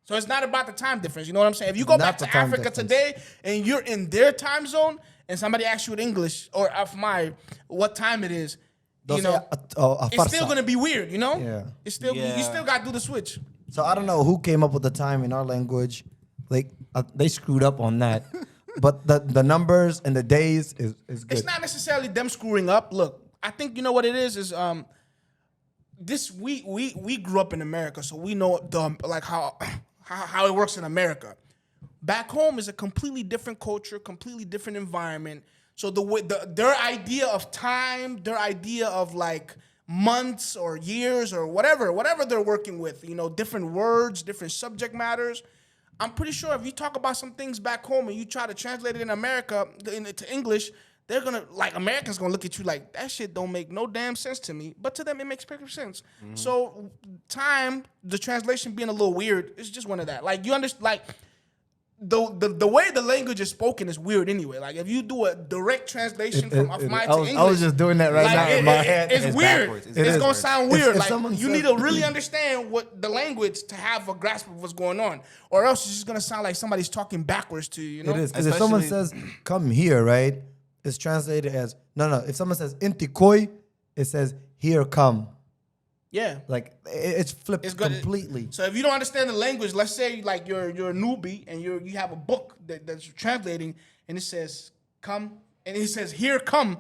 So it's not about the time difference. You know what I'm saying? If you go Not back the to time Africa difference. today and you're in their time zone and somebody asks you in English or Afmai what time it is, They'll you say know, a it's still farsa. gonna be weird. You know? Yeah. It's still you Yeah. still gotta do the switch. So I don't know who came up with the time in our language. Like they screwed up on that. But the numbers and the days is good. It's not necessarily them screwing up. Look, I think you know what it is this we grew up in America, so we know how it works in America. Back home is a completely different culture, completely different environment. So their idea of time, their idea of like months or years or whatever they're working with, you know, different words, different subject matters. I'm pretty sure if you talk about some things back home and you try to translate it in America into English, they're gonna Americans gonna look at you like that shit don't make no damn sense to me. But to them it makes perfect sense. Mm-hmm. So time, the translation being a little weird, is just one of that. Like you understand, like the way the language is spoken is weird anyway. Like if you do a direct translation from Afmai to English, I was just doing that right like, now in my head. It's It's weird. backwards. It's, It is gonna backwards. sound weird. If Like someone you says- need to really understand what the language to have a grasp of what's going on, or else it's just gonna sound like somebody's talking backwards to you. You know, It is because if someone Especially- says "come here," right, it's translated as no. If someone says "inti koi," it says "here come." yeah. Like it's flipped It's good. completely. So if you don't understand the language, let's say like you're a newbie and you have a book that's translating and it says "come" and it says "here come."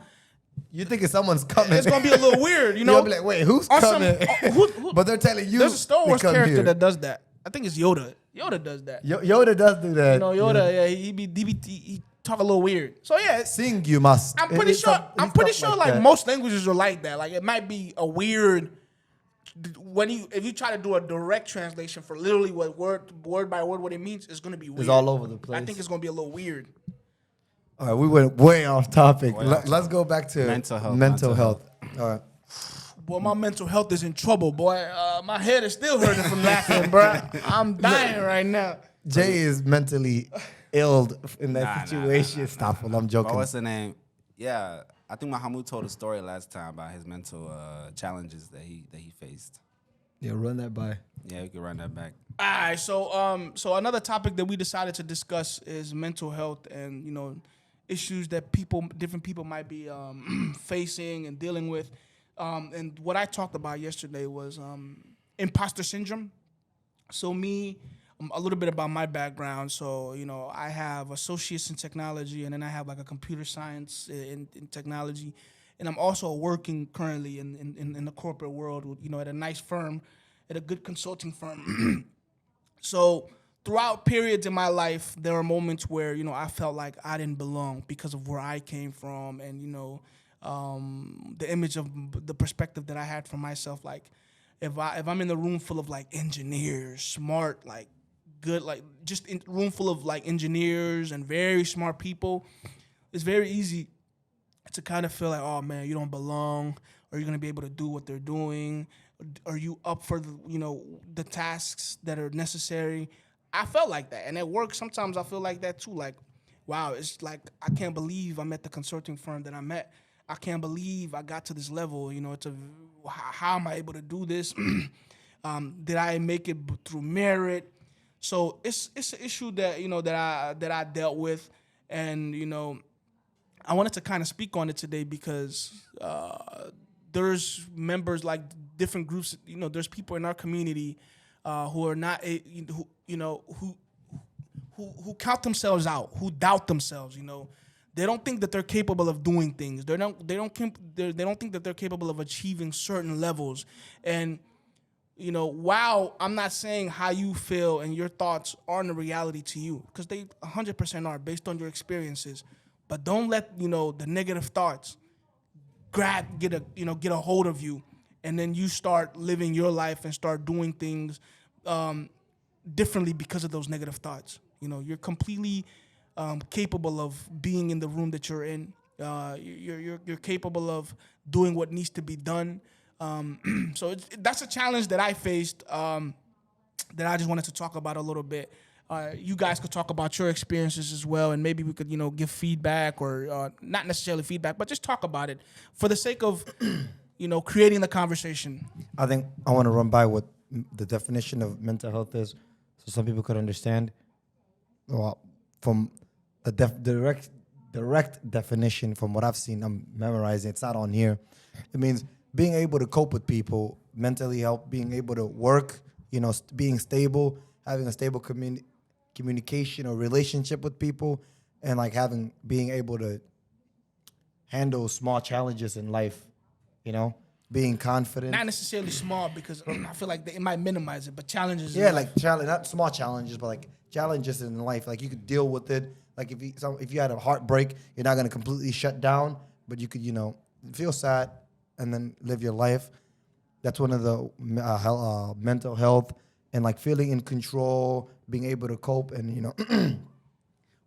You think if someone's coming, It's gonna be a little weird, you know. You'll be like, "Wait, who's On some- coming?" who- But they're telling you. There's a Star Wars to come character here. that does that. I think it's Yoda. Yoda does that. Yoda does do that. You know, Yoda, yeah, he talk a little weird. So yeah, Sing you must. I'm pretty sure. I'm pretty sure like that. most languages are like that. Like it might be a weird if you try to do a direct translation for literally what word by word what it means, it's gonna be weird. It's all over the place. I think it's gonna be a little weird. All right, we went way off topic. Way off Let's go back to Mental health, Mental mental health. All right. Boy, my mental health is in trouble, boy. My head is still hurting from laughing, bro. I'm dying right now. Jay is mentally ill in that Nah, situation. Stop it. I'm joking. But what's the name? Yeah, I think Mahamud told a story last time about his mental challenges that he faced. Yeah, run that by. Yeah, we could run that back. All right, so another topic that we decided to discuss is mental health and issues that different people might be facing and dealing with. And what I talked about yesterday was imposter syndrome. So a little bit about my background. So, I have associates in technology, and then I have like a computer science in technology. And I'm also working currently in the corporate world, at a nice firm, at a good consulting firm. So throughout periods in my life, there are moments where, I felt like I didn't belong because of where I came from and, the image of the perspective that I had for myself. Like if I'm in a room full of like engineers, smart, like good, like just in room full of like engineers and very smart people, it's very easy to kind of feel like, oh man, you don't belong. Are you gonna be able to do what they're doing? Are you up for the tasks that are necessary? I felt like that, and at work sometimes I feel like that too. Like, wow, it's like I can't believe I'm at the consulting firm that I'm at. I can't believe I got to this level. How am I able to do this? Did I make it through merit? So it's an issue that that I dealt with, and I wanted to kind of speak on it today because there's members like different groups. There's people in our community who are not who count themselves out, who doubt themselves. They don't think that they're capable of doing things. They don't think that they're capable of achieving certain levels. And while I'm not saying how you feel and your thoughts aren't a reality to you, because they 100% are based on your experiences. But don't let the negative thoughts get a hold of you, and then you start living your life and start doing things differently because of those negative thoughts. You're completely capable of being in the room that you're in You're capable of doing what needs to be done. So that's a challenge that I faced. That I just wanted to talk about a little bit. You guys could talk about your experiences as well, and maybe we could, give feedback or not necessarily feedback, but just talk about it for the sake of, creating the conversation. I think I want to run by what the definition of mental health is, so some people could understand. Well, from the direct definition, from what I've seen, I'm memorizing. It's not on here. It means being able to cope with people, mentally help, being able to work. Being stable, having a stable communication or relationship with people, and like being able to handle small challenges in life, being confident. Not necessarily small, because I feel like it might minimize it, but challenges. Yeah, like not small challenges, but like challenges in life. Like you could deal with it. Like if you had a heartbreak, you're not gonna completely shut down, but you could feel sad and then live your life. That's one of the mental health, and like feeling in control, being able to cope, and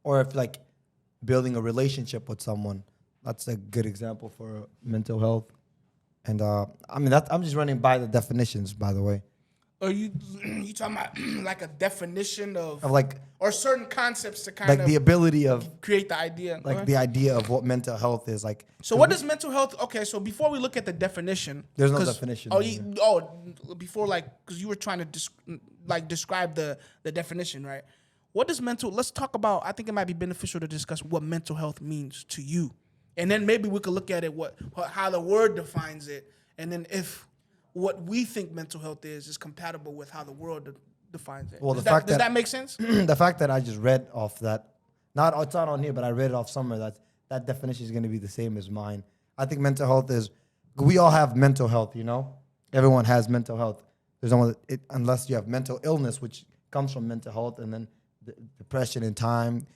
or if like building a relationship with someone. That's a good example for mental health. And I'm just running by the definitions, by the way. Are you talking about like a definition of like, or certain concepts to kind like of the ability of create the idea, like the idea of what mental health is like. So what is mental health? Okay, so before we look at the definition, there's no definition. Before, like, because you were trying to describe the definition, right? What does let's talk about. I think it might be beneficial to discuss what mental health means to you, and then maybe we could look at it how the word defines it, and then if what we think mental health is compatible with how the world defines it. Well, does that make sense? The fact that I just read off that, it's not on here, but I read it off somewhere, that definition is going to be the same as mine. I think mental health is, we all have mental health, Everyone has mental health. There's no unless you have mental illness, which comes from mental health, and then depression in time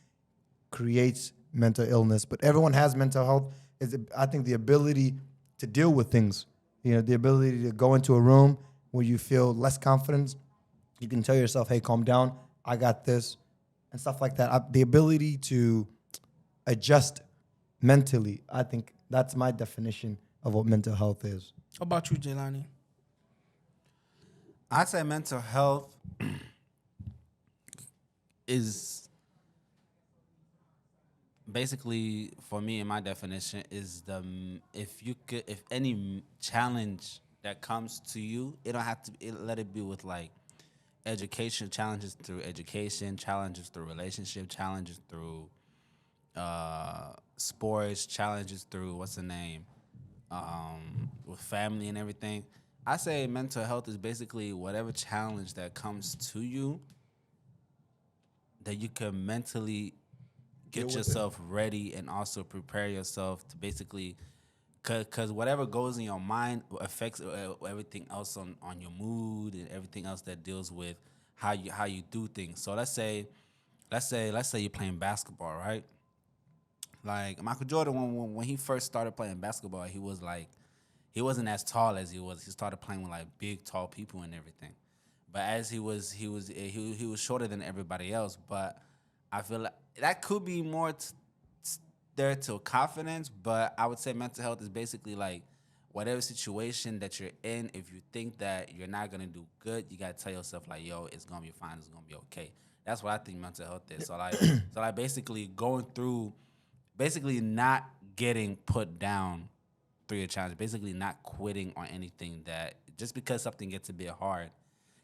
creates mental illness. But everyone has mental health. I think the ability to deal with things. The ability to go into a room where you feel less confidence, you can tell yourself, hey, calm down, I got this, and stuff like that. The ability to adjust mentally, I think that's my definition of what mental health is. How about you, Jelani? I'd say mental health is basically, for me, in my definition, is if any challenge that comes to you, it don't have to let it be with like education, challenges through education, challenges through relationship, challenges through sports, challenges through with family and everything. I say mental health is basically whatever challenge that comes to you that you can mentally get yourself ready and also prepare yourself to basically, because whatever goes in your mind affects everything else on your mood and everything else that deals with how you do things. So let's say you're playing basketball, right? Like Michael Jordan, when he first started playing basketball, he wasn't as tall as he was. He started playing with like big, tall people and everything. But as he was shorter than everybody else. But I feel like that could be more there to confidence. But I would say mental health is basically like whatever situation that you're in. If you think that you're not gonna do good, you gotta tell yourself like, yo, it's gonna be fine. It's gonna be okay. That's what I think mental health is. So like basically going through, basically not getting put down through your challenge, basically not quitting on anything that just because something gets a bit hard.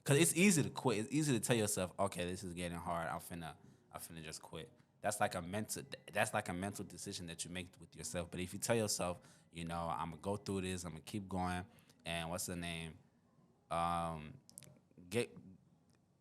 Because it's easy to quit. It's easy to tell yourself, okay, this is getting hard. I'm finna just quit. That's like a mental decision that you make with yourself. But if you tell yourself, I'm gonna go through this, I'm gonna keep going, and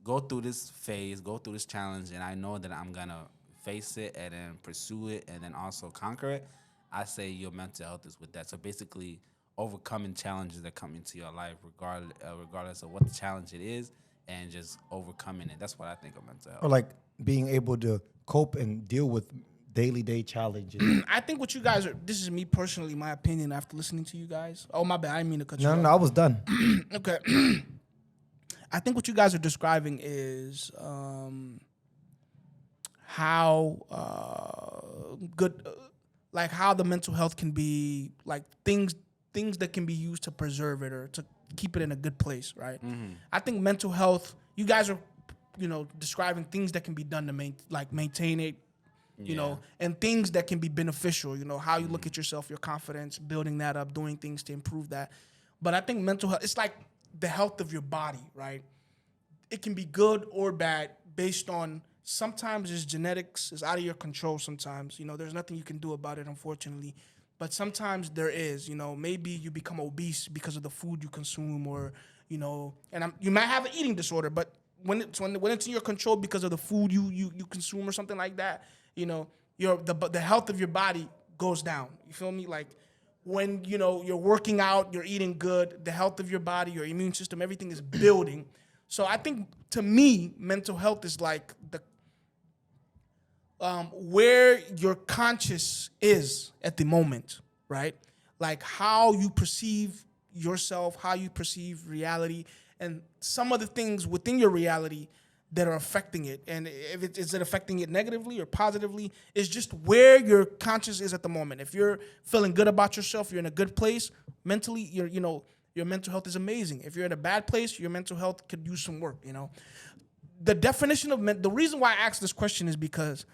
go through this phase, go through this challenge, and I know that I'm gonna face it and then pursue it and then also conquer it. I say your mental health is with that. So basically, overcoming challenges that come into your life, regardless of what the challenge it is, and just overcoming it. That's what I think of mental health. Or like being able to cope and deal with day challenges. I think what you guys are, this is me personally, my opinion after listening to you guys. Oh, my bad, I didn't mean to cut you off. No, I was done. Okay. I think what you guys are describing is how good like how the mental health can be like things that can be used to preserve it or to keep it in a good place, right? I think mental health, you guys are, describing things that can be done to maintain it, you know, and things that can be beneficial, how you look at yourself, your confidence, building that up, doing things to improve that. But I think mental health, it's like the health of your body, right? It can be good or bad based on, sometimes it's genetics, it's out of your control sometimes. There's nothing you can do about it, unfortunately. But sometimes there is, maybe you become obese because of the food you consume or, and you might have an eating disorder, but when it's in your control because of the food you consume or something like that, the health of your body goes down. You feel me? Like when, you're working out, you're eating good, the health of your body, your immune system, everything is building. So I think, to me, mental health is like the where your conscious is at the moment, right? Like how you perceive yourself, how you perceive reality, and some of the things within your reality that are affecting it. And is it affecting it negatively or positively? It's just where your conscious is at the moment. If you're feeling good about yourself, you're in a good place mentally, your mental health is amazing. If you're in a bad place, your mental health could use some work, The definition of the reason why I asked this question is because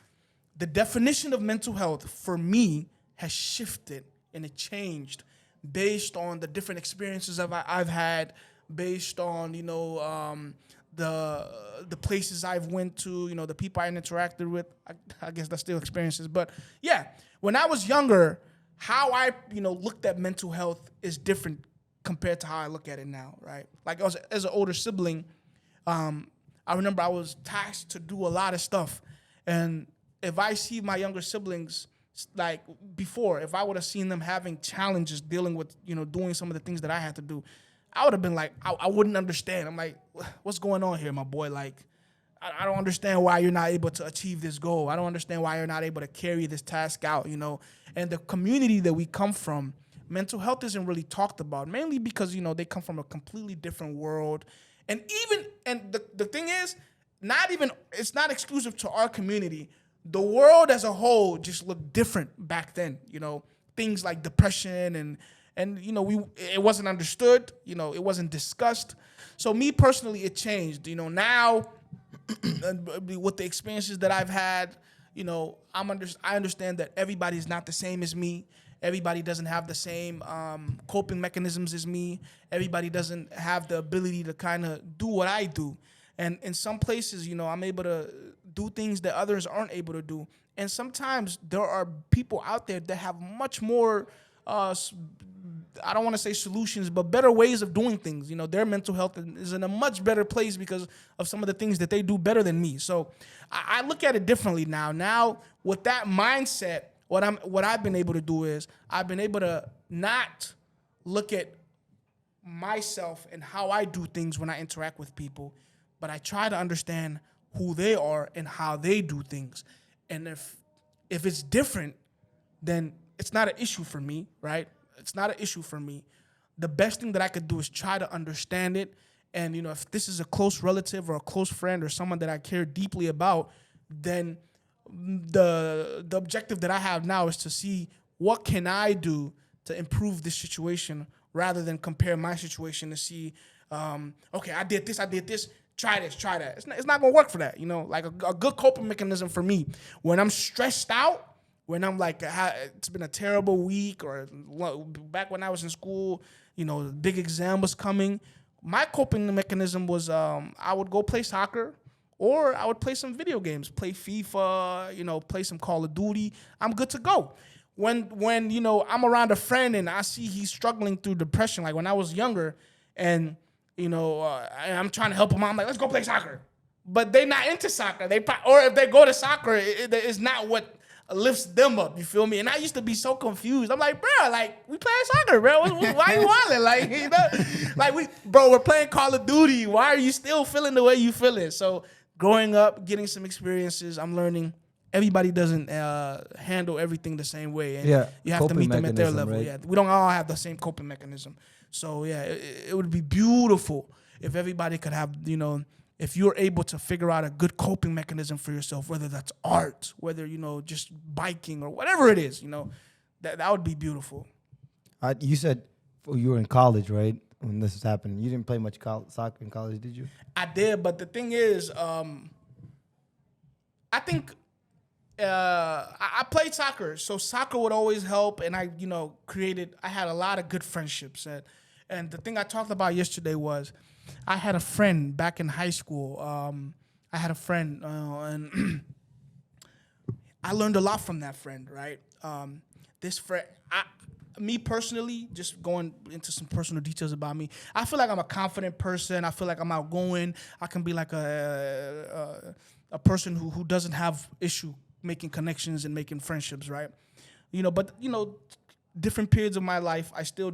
the definition of mental health for me has shifted and it changed based on the different experiences I've had, based on the places I've went to, the people I interacted with. I guess that's still experiences, but yeah, when I was younger, how I looked at mental health is different compared to how I look at it now, right? Like as an older sibling, I remember I was tasked to do a lot of stuff, and if I see my younger siblings, like before, if I would have seen them having challenges dealing with, doing some of the things that I had to do, I would have been like, I wouldn't understand. I'm like, what's going on here, my boy? Like, I don't understand why you're not able to achieve this goal. I don't understand why you're not able to carry this task out, And the community that we come from, mental health isn't really talked about, mainly because, they come from a completely different world. And the thing is, it's not exclusive to our community. The world as a whole just looked different back then, things like depression and it wasn't understood, it wasn't discussed. So me personally, it changed, now with the experiences that I've had, I understand that everybody's not the same as me. Everybody doesn't have the same coping mechanisms as me. Everybody doesn't have the ability to kind of do what I do. And in some places, I'm able to do things that others aren't able to do. And sometimes there are people out there that have much more, I don't want to say solutions, but better ways of doing things. Their mental health is in a much better place because of some of the things that they do better than me. So I look at it differently now. Now, with that mindset, what I've been able to do is I've been able to not look at myself and how I do things when I interact with people, but I try to understand who they are and how they do things. And if it's different, then it's not an issue for me, right? It's not an issue for me. The best thing that I could do is try to understand it. And, if this is a close relative or a close friend or someone that I care deeply about, then the objective that I have now is to see what can I do to improve this situation rather than compare my situation to see, okay, I did this, try this, try that. It's not going to work for that, Like a good coping mechanism for me, when I'm stressed out, when I'm like, it's been a terrible week, or back when I was in school, big exam was coming, my coping mechanism was I would go play soccer, or I would play some video games, play FIFA, play some Call of Duty. I'm good to go. When I'm around a friend and I see he's struggling through depression, like when I was younger, and I'm trying to help him out, I'm like, let's go play soccer. But they're not into soccer. Or if they go to soccer, it's not what lifts them up, you feel me? And I used to be so confused. I'm like, bro, like, we playing soccer, bro. Why you wilding? Like, we're playing Call of Duty. Why are you still feeling the way you feeling? So growing up, getting some experiences, I'm learning everybody doesn't handle everything the same way. And you have to meet them at their level. Right? Yeah, we don't all have the same coping mechanism. So, yeah, it would be beautiful if everybody could have, if you're able to figure out a good coping mechanism for yourself, whether that's art, whether, just biking or whatever it is, that would be beautiful. You said you were in college, right? When this was happening, you didn't play much soccer in college, did you? I did, but the thing is, I think I played soccer, so soccer would always help, and I had a lot of good friendships, and the thing I talked about yesterday was I had a friend back in high school. I had a friend, and I learned a lot from that friend, right? This friend, me personally, just going into some personal details about me, I feel like I'm a confident person. I feel like I'm outgoing. I can be like a person who doesn't have issue making connections and making friendships, right? But different periods of my life, I still,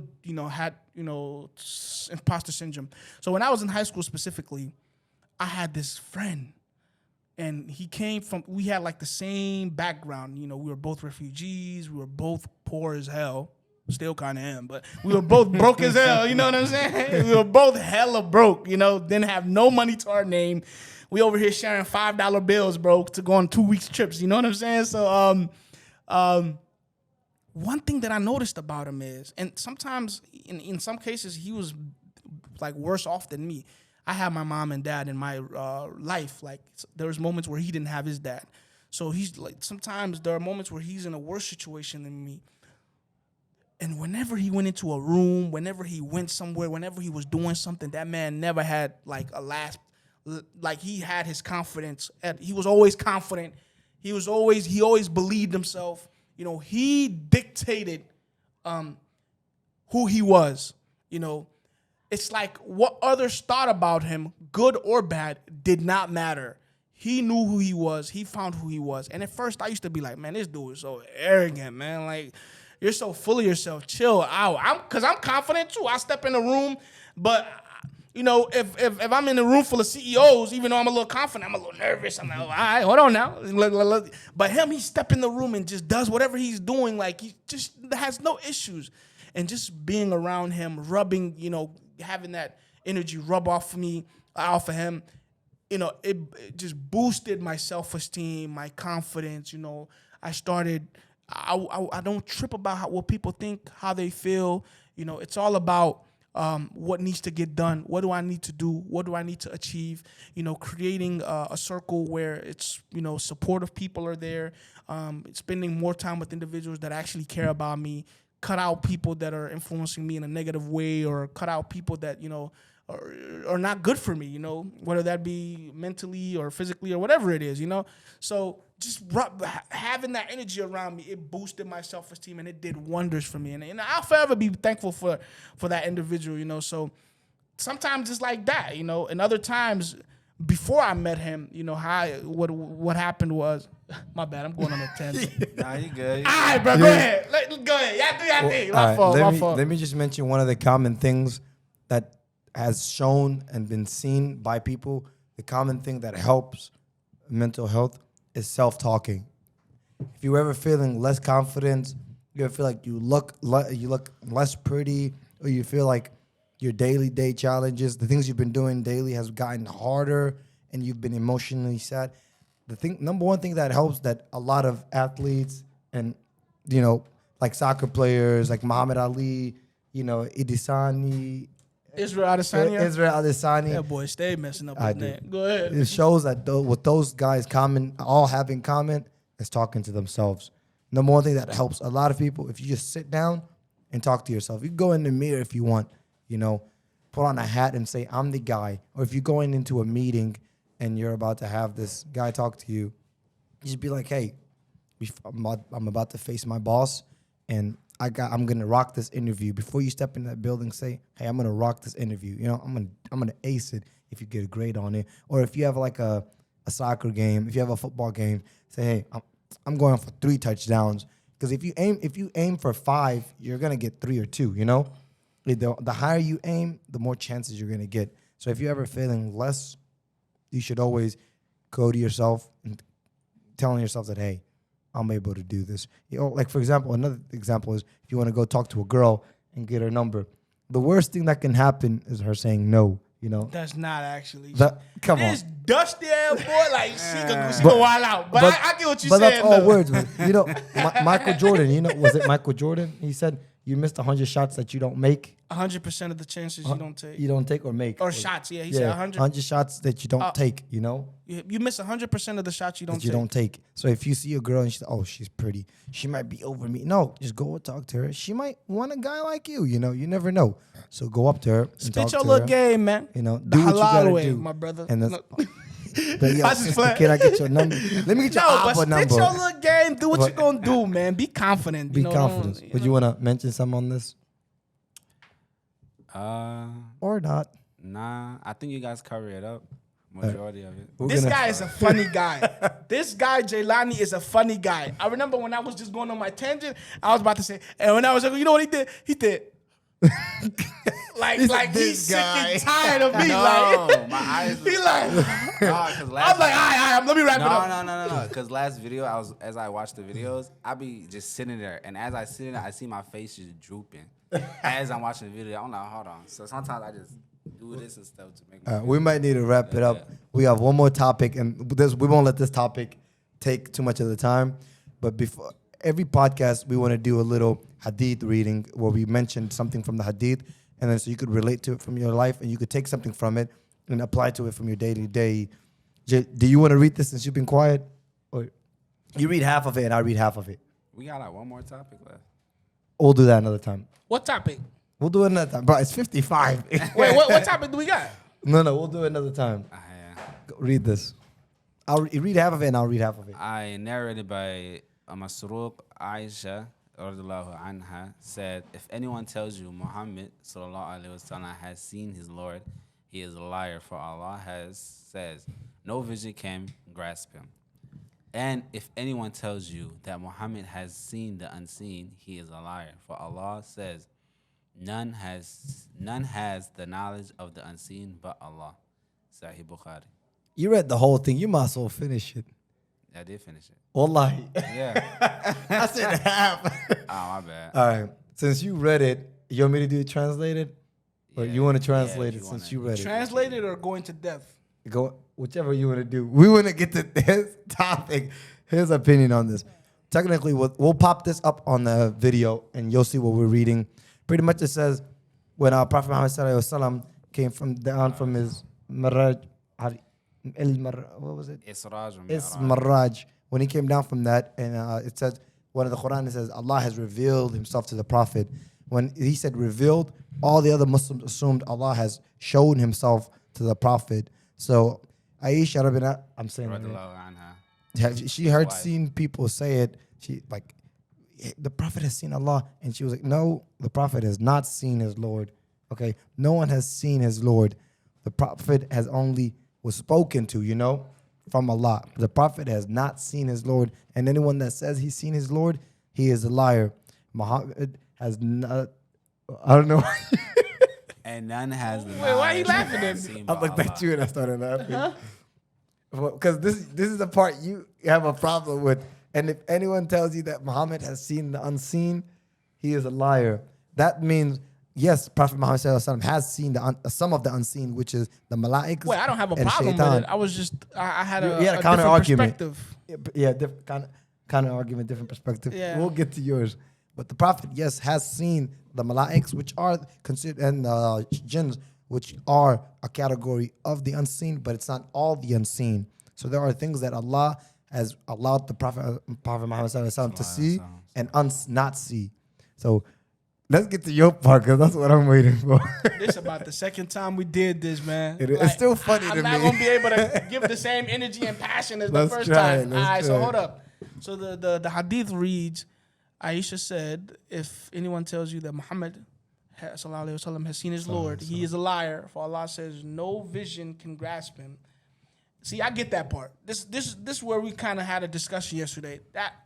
had, imposter syndrome. So when I was in high school specifically, I had this friend, and we had like the same background. We were both refugees. We were both poor as hell. Still kind of am, but we were both broke as hell. You know what I'm saying? We were both hella broke, didn't have no money to our name. We over here sharing $5 bills, bro, to go on 2 weeks trips. You know what I'm saying? So, one thing that I noticed about him is, and sometimes in some cases he was like worse off than me. I had my mom and dad in my life. Like there was moments where he didn't have his dad. So he's like, sometimes there are moments where he's in a worse situation than me. And whenever he went into a room, whenever he went somewhere, whenever he was doing something, that man never had like he had his confidence. He was always confident. He always believed himself. He dictated who he was. It's like what others thought about him, good or bad, did not matter. He knew who he was. He found who he was. And at first I used to be like, man, this dude is so arrogant, man. Like, you're so full of yourself. Chill out. Because I'm confident too. I step in the room, but if I'm in a room full of CEOs, even though I'm a little confident, I'm a little nervous. I'm like, all right, hold on now. But he step in the room and just does whatever he's doing. Like, he just has no issues. And just being around him, rubbing, having that energy rub off of him, it just boosted my self-esteem, my confidence. I started, I don't trip about what people think, how they feel. It's all about what needs to get done. What do I need to do? What do I need to achieve? Creating a circle where it's, supportive people are there, spending more time with individuals that actually care about me, cut out people that are influencing me in a negative way, or cut out people that, are not good for me, whether that be mentally or physically or whatever it is, So just having that energy around me, it boosted my self-esteem, and it did wonders for me. And I'll forever be thankful for that individual, So sometimes it's like that, And other times before I met him, what happened was, my bad, I'm going on a tangent. Nah, you good. All right, bro, go ahead. Go ahead. Y'all do your thing. My fault. Let me just mention one of the common things that has shown and been seen by people. The common thing that helps mental health is self-talking. If you're ever feeling less confident, you ever feel like you look less pretty, or you feel like your day challenges, the things you've been doing daily has gotten harder, and you've been emotionally sad. Number one thing that helps, that a lot of athletes and, like soccer players, like Muhammad Ali, Israel Adesanya. Yeah, boy, stay messing up his name. Go ahead. It shows that what those guys all have in common is talking to themselves. Number one thing that helps a lot of people, if you just sit down and talk to yourself. You can go in the mirror if you want, put on a hat and say, I'm the guy. Or if you're going into a meeting and you're about to have this guy talk to you, you just be like, hey, I'm about to face my boss, and I'm gonna rock this interview. Before you step in that building, say, hey, I'm gonna rock this interview. I'm gonna ace it if you get a grade on it. Or if you have like a soccer game, if you have a football game, say, hey, I'm going for 3 touchdowns. Because if you aim for 5, you're gonna get 3 or 2. The higher you aim, the more chances you're gonna get. So if you're ever feeling less, you should always go to yourself and telling yourself that, hey, I'm able to do this. Like, for example, another example is if you want to go talk to a girl and get her number, the worst thing that can happen is her saying no. You know. That's not actually. Come on. This dusty ass boy, like she go wild out. But I get what you But saying. that's all though. words. Man. You know, Michael Jordan. You know, was it Michael Jordan? He said you missed 100 shots that you don't make. 100% of the chances you don't take. You don't take or make. Or shots, yeah. He said 100. 100 shots that you don't take. You know. You miss 100% of the shots you don't That take. you don't take. So if you see a girl and she's pretty, she might be over me. No, just go and talk to her. She might want a guy like you. You know, you never know. So go up to her. And Spit talk your to little her. game, man. You know, The do what you halal gotta way, do, my brother. And that's, No. but yo, I just sister, play. can I get your number? Let me get your No, but Apple spit number. your little game. Do what But- you gonna do, man. Be confident. Be you know, confident. don't- Would you want to mention something on this Uh, or not? nah. I think you guys cover it up. Majority of it. We're This gonna- guy is a funny guy. This guy, Jaylani, is a funny guy. I remember when I was just going on my tangent, I was about to say, and when I was like, you know what he did? He did. like this he's sick guy. and tired of me. No, Like, my eyes. he like, Nah, 'cause I last was like, all right, let me wrap it up. No. Because last video, as I watched the videos, I be just sitting there, and as I sit there, I see my face just drooping. As I'm watching the video, I'm like, hold on. So sometimes I just do this and stuff to make. We might need to wrap it up. We have one more topic, and we won't let this topic take too much of the time. But before every podcast, we want to do a little Hadith reading where we mention something from the Hadith, and then so you could relate to it from your life, and you could take something from it and apply to it from your day to day. Do you want to read this since you've been quiet, or you read half of it and I read half of it? We got like one more topic left. We'll do that another time. What topic? We'll do it another time, bro. It's 55. Wait, what topic do we got? No, we'll do it another time. Go read this. You read half of it and I'll read half of it. I narrated by Masruq Aisha radhiyallahu anha said, if anyone tells you Muhammad sallallahu alaihi wasallam has seen his Lord, he is a liar, for Allah says no vision can grasp him. And if anyone tells you that Muhammad has seen the unseen, he is a liar, for Allah says none has the knowledge of the unseen but Allah. Sahih Bukhari. You read the whole thing. You might as well finish it. I did finish it. Wallahi. Yeah. I said half. Oh, my bad. All right. Since you read it, you want me to do it translated? Or you want to translate if it you since wanna. you read it? Translated or going to death? Go whichever you want to do. We want to get to this topic. His opinion on this. Technically, we'll pop this up on the video, and you'll see what we're reading. Pretty much, it says when our Prophet Muhammad sallallahu alaihi wasallam came down from his Maraj, what was it? Maraj. When he came down from that, and it says one of the Quran, it says Allah has revealed Himself to the Prophet. When he said revealed, all the other Muslims assumed Allah has shown Himself to the Prophet. So Aisha, I'm saying her name. Radhiyallahu anha. She heard Why? seen people say it. She like the Prophet has seen Allah, and she was like, no, the Prophet has not seen his Lord. Okay, no one has seen his Lord. The Prophet has only was spoken to, from Allah. The Prophet has not seen his Lord, and anyone that says he's seen his Lord, he is a liar. Muhammad has not. I don't know. And none has the Wait, why are you knowledge laughing at seen me? by I looked Allah. at you and I started laughing. Because this is the part you have a problem with. And if anyone tells you that Muhammad has seen the unseen, he is a liar. That means, yes, Prophet Muhammad ﷺ has seen some of the unseen, which is the mala'ikas. Wait, I don't have a and problem shaitan. with it. I was just, I had a, You had a a counter different argument. perspective. Yeah, kind of argument, different perspective. Yeah. We'll get to yours. But the Prophet, yes, has seen the mala'iks, which are considered, and jinns, which are a category of the unseen, but it's not all the unseen. So there are things that Allah has allowed the Prophet Muhammad ﷺ to see and not see. So let's get to your part, because that's what I'm waiting for. This about the second time we did this, man. It's still funny to I'm not me. gonna be able to give the same energy and passion as the Let's first try time. it, All let's right, so try it. hold up. So the hadith reads, Aisha said, if anyone tells you that Muhammad sallallahu alaihi wasallam has seen his Lord, he is a liar. For Allah says no vision can grasp him. See, I get that part. This is where we kind of had a discussion yesterday.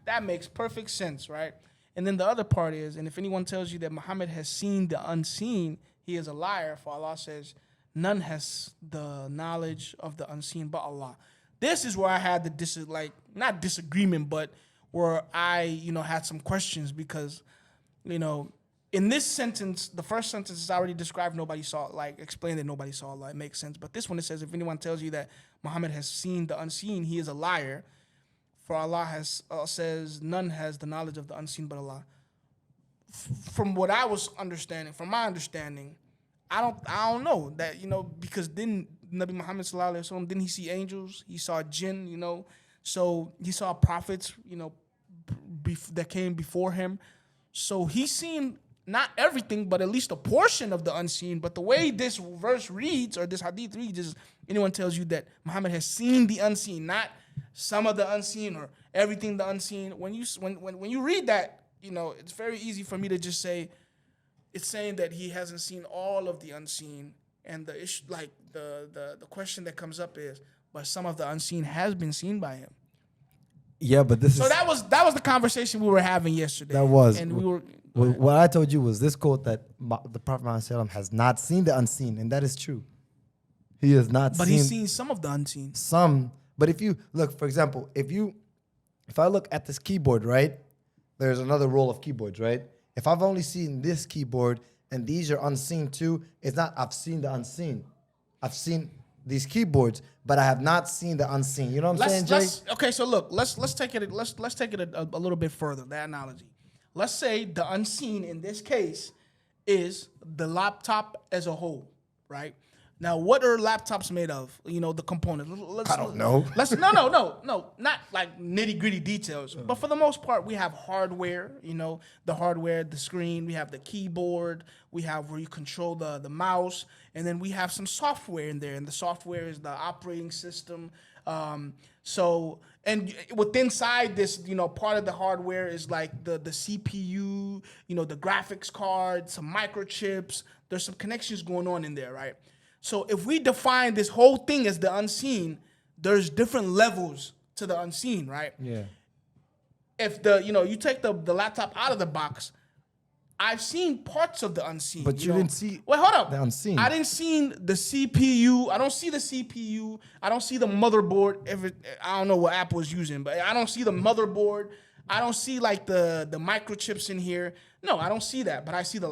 That makes perfect sense, right? And then the other part is, and if anyone tells you that Muhammad has seen the unseen, he is a liar. For Allah says, none has the knowledge of the unseen but Allah. This is where I had the not disagreement, but where I, had some questions because, in this sentence, the first sentence is already described. Nobody saw, like, explained that nobody saw Allah. It makes sense. But this one, it says, if anyone tells you that Muhammad has seen the unseen, he is a liar. For Allah says, none has the knowledge of the unseen but Allah. From what I was understanding, from my understanding, I don't know that, because then Nabi Muhammad sallallahu alaihi wasallam, didn't he see angels? He saw jinn, so he saw prophets, that came before him. So he's seen not everything, but at least a portion of the unseen. But the way this verse reads, or this hadith reads, is anyone tells you that Muhammad has seen the unseen, not some of the unseen or everything the unseen. When you read that, it's very easy for me to just say, it's saying that he hasn't seen all of the unseen. And the issue, like the question that comes up is, but some of the unseen has been seen by him. Yeah, but this is... So that was the conversation we were having yesterday. That was. And we were... What I told you was this quote that the Prophet Muhammad has not seen the unseen, and that is true. He has not seen... But he's seen some of the unseen. Some. But if you look, for example, if I look at this keyboard, right? There's another roll of keyboards, right? If I've only seen this keyboard and these are unseen too, it's not I've seen the unseen. I've seen these keyboards, but I have not seen the unseen. You know what I'm saying, Jay? Okay, so look, let's take it a little bit further, that analogy. Let's say the unseen in this case is the laptop as a whole, right? Now, what are laptops made of? The components. I don't know. No, not like nitty gritty details. But for the most part, we have hardware. The hardware, the screen. We have the keyboard. We have where you control the mouse, and then we have some software in there. And the software is the operating system. So, and within inside this, part of the hardware is like the CPU. The graphics card, some microchips. There's some connections going on in there, right? So if we define this whole thing as the unseen, there's different levels to the unseen, right? Yeah. If you take the laptop out of the box, I've seen parts of the unseen. But you didn't see Wait, hold up. the unseen. I didn't see the CPU. I don't see the CPU. I don't see the motherboard. I don't know what Apple is using, but I don't see the motherboard. I don't see like the microchips in here. No, I don't see that. But I see the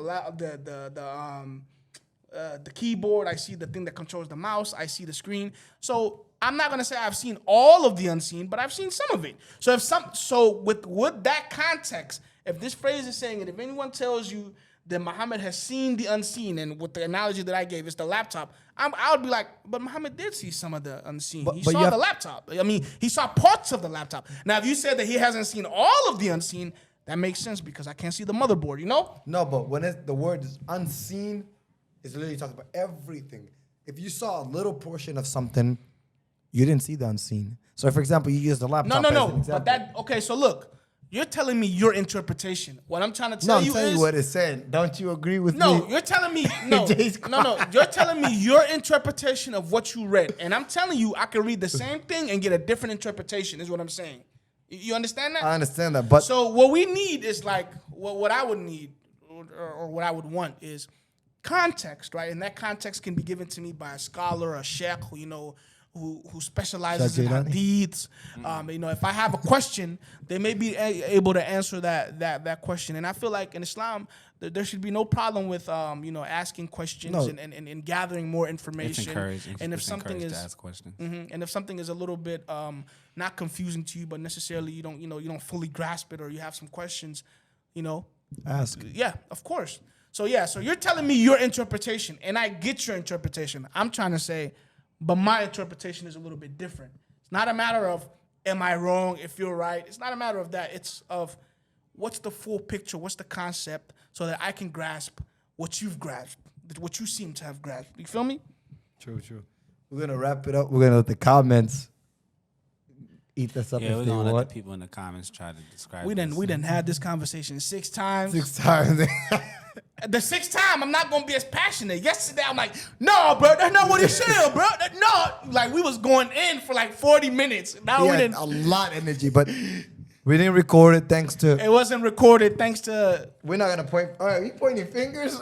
keyboard, I see the thing that controls the mouse, I see the screen. So I'm not gonna say I've seen all of the unseen, but I've seen some of it. So with that context, if this phrase is saying it, if anyone tells you that Muhammad has seen the unseen, and with the analogy that I gave, it's the laptop, I would be like, but Muhammad did see some of the unseen. He saw the laptop. I mean, he saw parts of the laptop. Now, if you said that he hasn't seen all of the unseen, that makes sense because I can't see the motherboard, No, but when the word is unseen, it's literally talking about everything. If you saw a little portion of something, you didn't see the unseen. So, for example, you use the laptop as an example. But okay, so look, you're telling me your interpretation. What I'm trying to tell you is... No, I'm telling you what it's saying. Don't you agree with me? No, you're telling me... No, you're telling me your interpretation of what you read. And I'm telling you, I can read the same thing and get a different interpretation, is what I'm saying. You understand that? I understand that, but... So, what we need is like... What I would need, or what I would want is... context, right? And that context can be given to me by a scholar, a sheikh, who specializes in hadiths. If I have a question, they may be able to answer that question. And I feel like in Islam, there should be no problem with asking questions and gathering more information. It's encouraged. And if something is to ask questions, and if something is a little bit not confusing to you, but necessarily you don't fully grasp it, or you have some questions, ask. Yeah, of course. So you're telling me your interpretation, and I get your interpretation. I'm trying to say, but my interpretation is a little bit different. It's not a matter of, am I wrong, if you're right. It's not a matter of that. It's of, what's the full picture, what's the concept, so that I can grasp what you've grasped, what you seem to have grasped. You feel me? True. We're going to wrap it up. We're going to let the comments eat this up if we're they gonna let want. the people in the comments try to describe. We done had this conversation 6 times. 6 times. The 6th time, I'm not gonna be as passionate. Yesterday, I'm like, no, bro, that's not what he said, bro. No, like we was going in for like 40 minutes. Now He we had didn't. a lot of energy, but we didn't record it thanks to... It wasn't recorded thanks to We're not going to point... All right, we pointing fingers?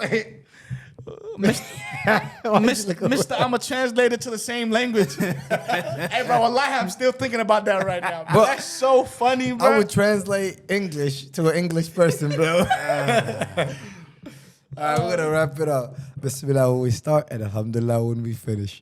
Mr. I'm a translator to the same language. Hey, bro, wallahi, I'm still thinking about that right now. Bro. That's so funny, bro. I would translate English to an English person, bro. All right, we're gonna wrap it up. Bismillah when we start and Alhamdulillah when we finish.